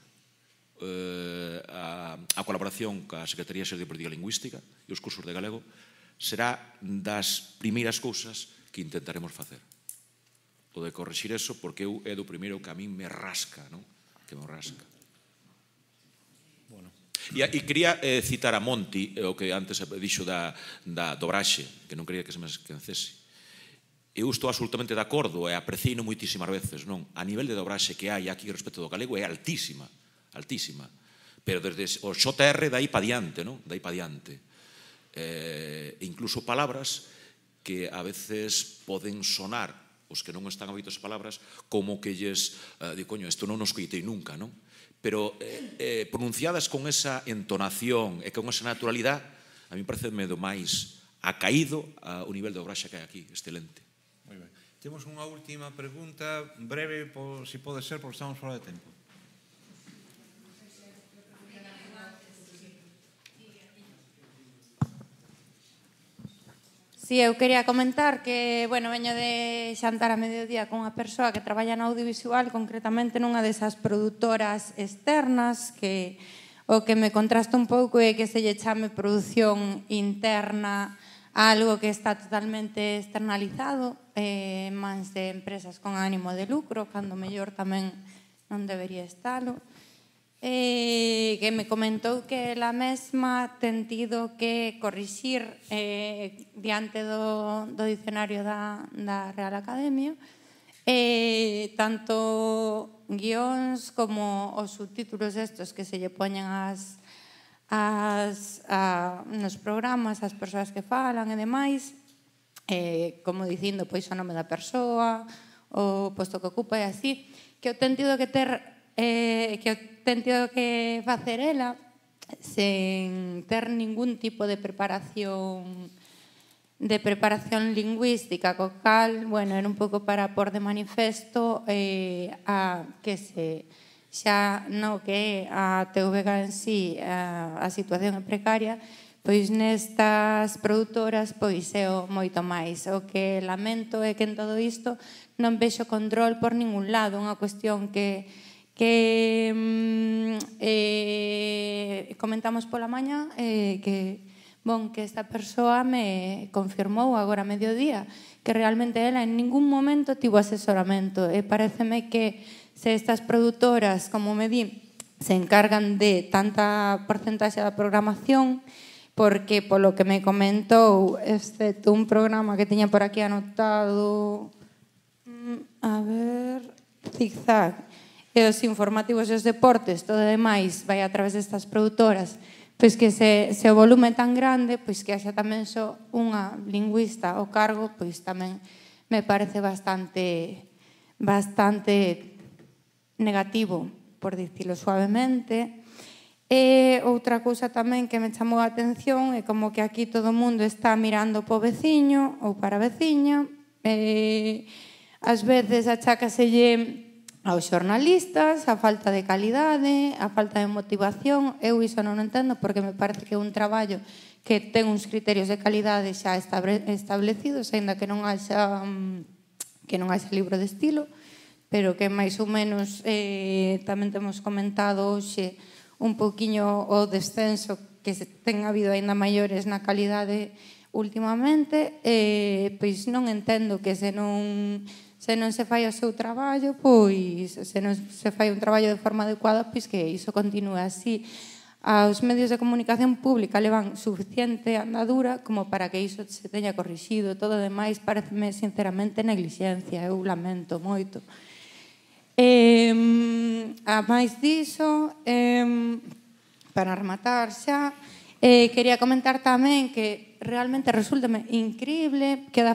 a colaboración ca Secretaría de Política Lingüística e os cursos de galego, será das primeiras cousas que intentaremos facer. O de corrixir eso, porque é do primeiro que a min me rasca, non? Que me rasca. E quería citar a Monti, o que antes dixo da dobraxe, que non quería que se me esquecese. Eu estou absolutamente de acordo e apreciei moitísimas veces, non? A nivel de dobraxe que hai aquí respecto do galego é altísima, altísima. Pero desde o XR dai pa diante, non? Dai pa diante. Incluso palabras que a veces poden sonar, os que non están habitos a palabras, como que lles, coño, isto non nos coitei nunca, non? Pero pronunciadas con esa entonación e con esa naturalidade, a mí parece do máis acaído o nivel de dobraxe que hai aquí, excelente. Moi ben. Temos unha última pregunta, breve, se pode ser, porque estamos fora de tempo. Si, eu quería comentar que, veño de xantar a mediodía con unha persoa que traballa no audiovisual, concretamente nunha desas produtoras externas, que o que me contrasta un pouco é que se lle chame produción interna a algo que está totalmente externalizado en mans de empresas con ánimo de lucro, cando mellor tamén non debería estalo. Que me comentou que la mesma ten tido que corrixir diante do dicionario da Real Academia tanto guións como os subtítulos estos que se lle poñen nos programas, as persoas que falan e demais, como dicindo pois o nome da persoa, o posto que ocupa e así, que eu ten tido que ter que eu ten tido que facer ela sen ter ningún tipo de preparación lingüística, co cal, bueno, era un pouco para pôr de manifesto xa no que a TVG en sí a situación é precaria, pois nestas produtoras pois é moito máis. O que lamento é que en todo isto non vexo control por ningún lado, unha cuestión que comentamos pola mañá, que esta persoa me confirmou agora a mediodía que realmente ela en ningún momento tivo asesoramento, e pareceme que se estas produtoras, como me di, se encargan de tanta porcentaxe da programación, porque polo que me comentou, excepto un programa que tiña por aquí anotado, a ver, Zigzag, e os informativos e os deportes, todo o demais vai a través destas produtoras, pois que se o volume é tan grande, pois que haxa tamén só unha lingüista ao cargo, pois tamén me parece bastante negativo, por dicilo suavemente. E outra cousa tamén que me chamou a atención é como que aquí todo o mundo está mirando po veciño ou para a veciña, ás veces achácaselle aos xornalistas a falta de calidade, a falta de motivación. Eu iso non entendo porque me parece que é un traballo que ten uns criterios de calidade xa establecidos, aínda que non haxa libro de estilo, pero que máis ou menos tamén temos comentado hoxe un pouquiño o descenso que ten habido aínda maiores na calidade últimamente, pois non entendo que se non se fai o seu traballo, pois se non se fai un traballo de forma adecuada, pois que iso continúe así. Os medios de comunicación pública levan suficiente andadura como para que iso se teña corrixido. Todo o demais pareceme sinceramente neglixencia, eu lamento moito. A máis diso, para rematar xa, quería comentar tamén que realmente resultame increíble que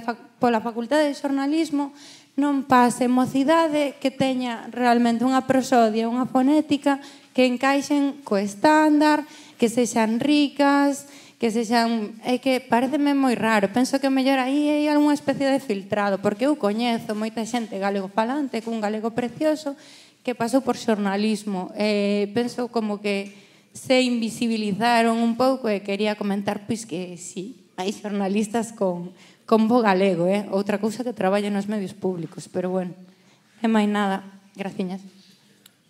pola Facultade de Xornalismo non pase mocidade que teña realmente unha prosodia, unha fonética que encaixen co estándar, que sexan ricas, que sexan... É que pareceme moi raro. Penso que o mellor aí hai algunha especie de filtrado, porque eu coñezo moita xente galego falante cun galego precioso que pasou por xornalismo. Penso como que se invisibilizaron un pouco e quería comentar pois que sí, hai xornalistas con bo galego, outra cousa que traballa nos medios públicos, pero bueno, é máis nada. Graciñas.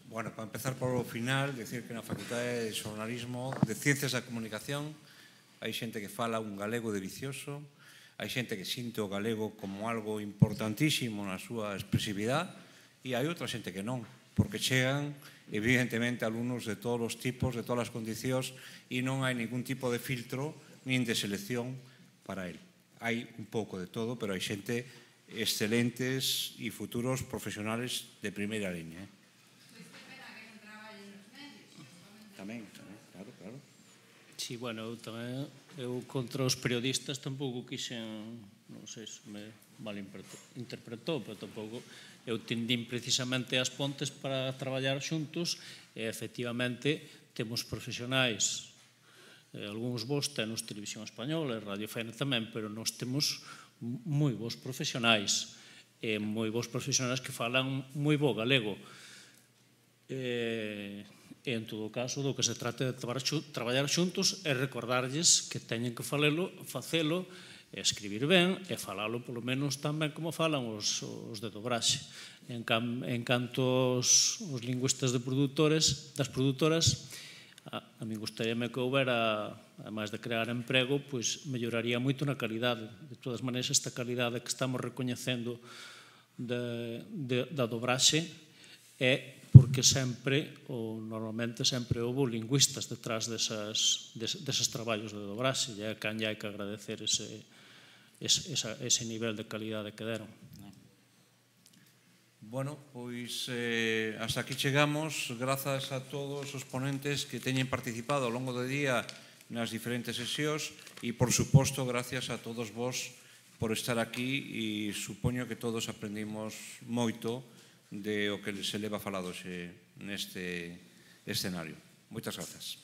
Bueno, para empezar por o final, decir que na Facultade de Xornalismo, de Ciencias da Comunicación, hai xente que fala un galego delicioso, hai xente que sinte o galego como algo importantísimo na súa expresividade, e hai outra xente que non, porque chegan, evidentemente, alumnos de todos os tipos, de todas as condicións, e non hai ningún tipo de filtro nin de selección para ele. Hai un pouco de todo, pero hai xente excelentes e futuros profesionales de primeira línea. Tamén, claro. Sí, bueno, eu contra os periodistas tampouco quixen, non sei se me mal interpretou, pero tampouco eu tendín precisamente as pontes para traballar xuntos e efectivamente temos profesionais. Algúns vos tenos Televisión Española e Radio Faena tamén, pero nós temos moi bons profesionais e moi bons profesionais que falan moi bo galego. E en todo caso, do que se trata de traballar xuntos é recordarlles que teñen que facelo, escribir ben e falalo polo menos tan ben como falan os de dobraxe. En canto aos lingüistas das produtoras, a mí gustaríame que houbera, ademais de crear emprego, pois melloraría moito na calidade. De todas maneiras, esta calidade que estamos recoñecendo da dobraxe é porque sempre, ou normalmente sempre, houve lingüistas detrás deses traballos de dobraxe, e a quen hai que agradecer ese nivel de calidade que deron. Bueno, pois hasta aquí chegamos. Grazas a todos os ponentes que teñen participado ao longo do día nas diferentes sesións e, por suposto, gracias a todos vos por estar aquí e supoño que todos aprendimos moito de o que se leva falado neste escenario. Moitas grazas.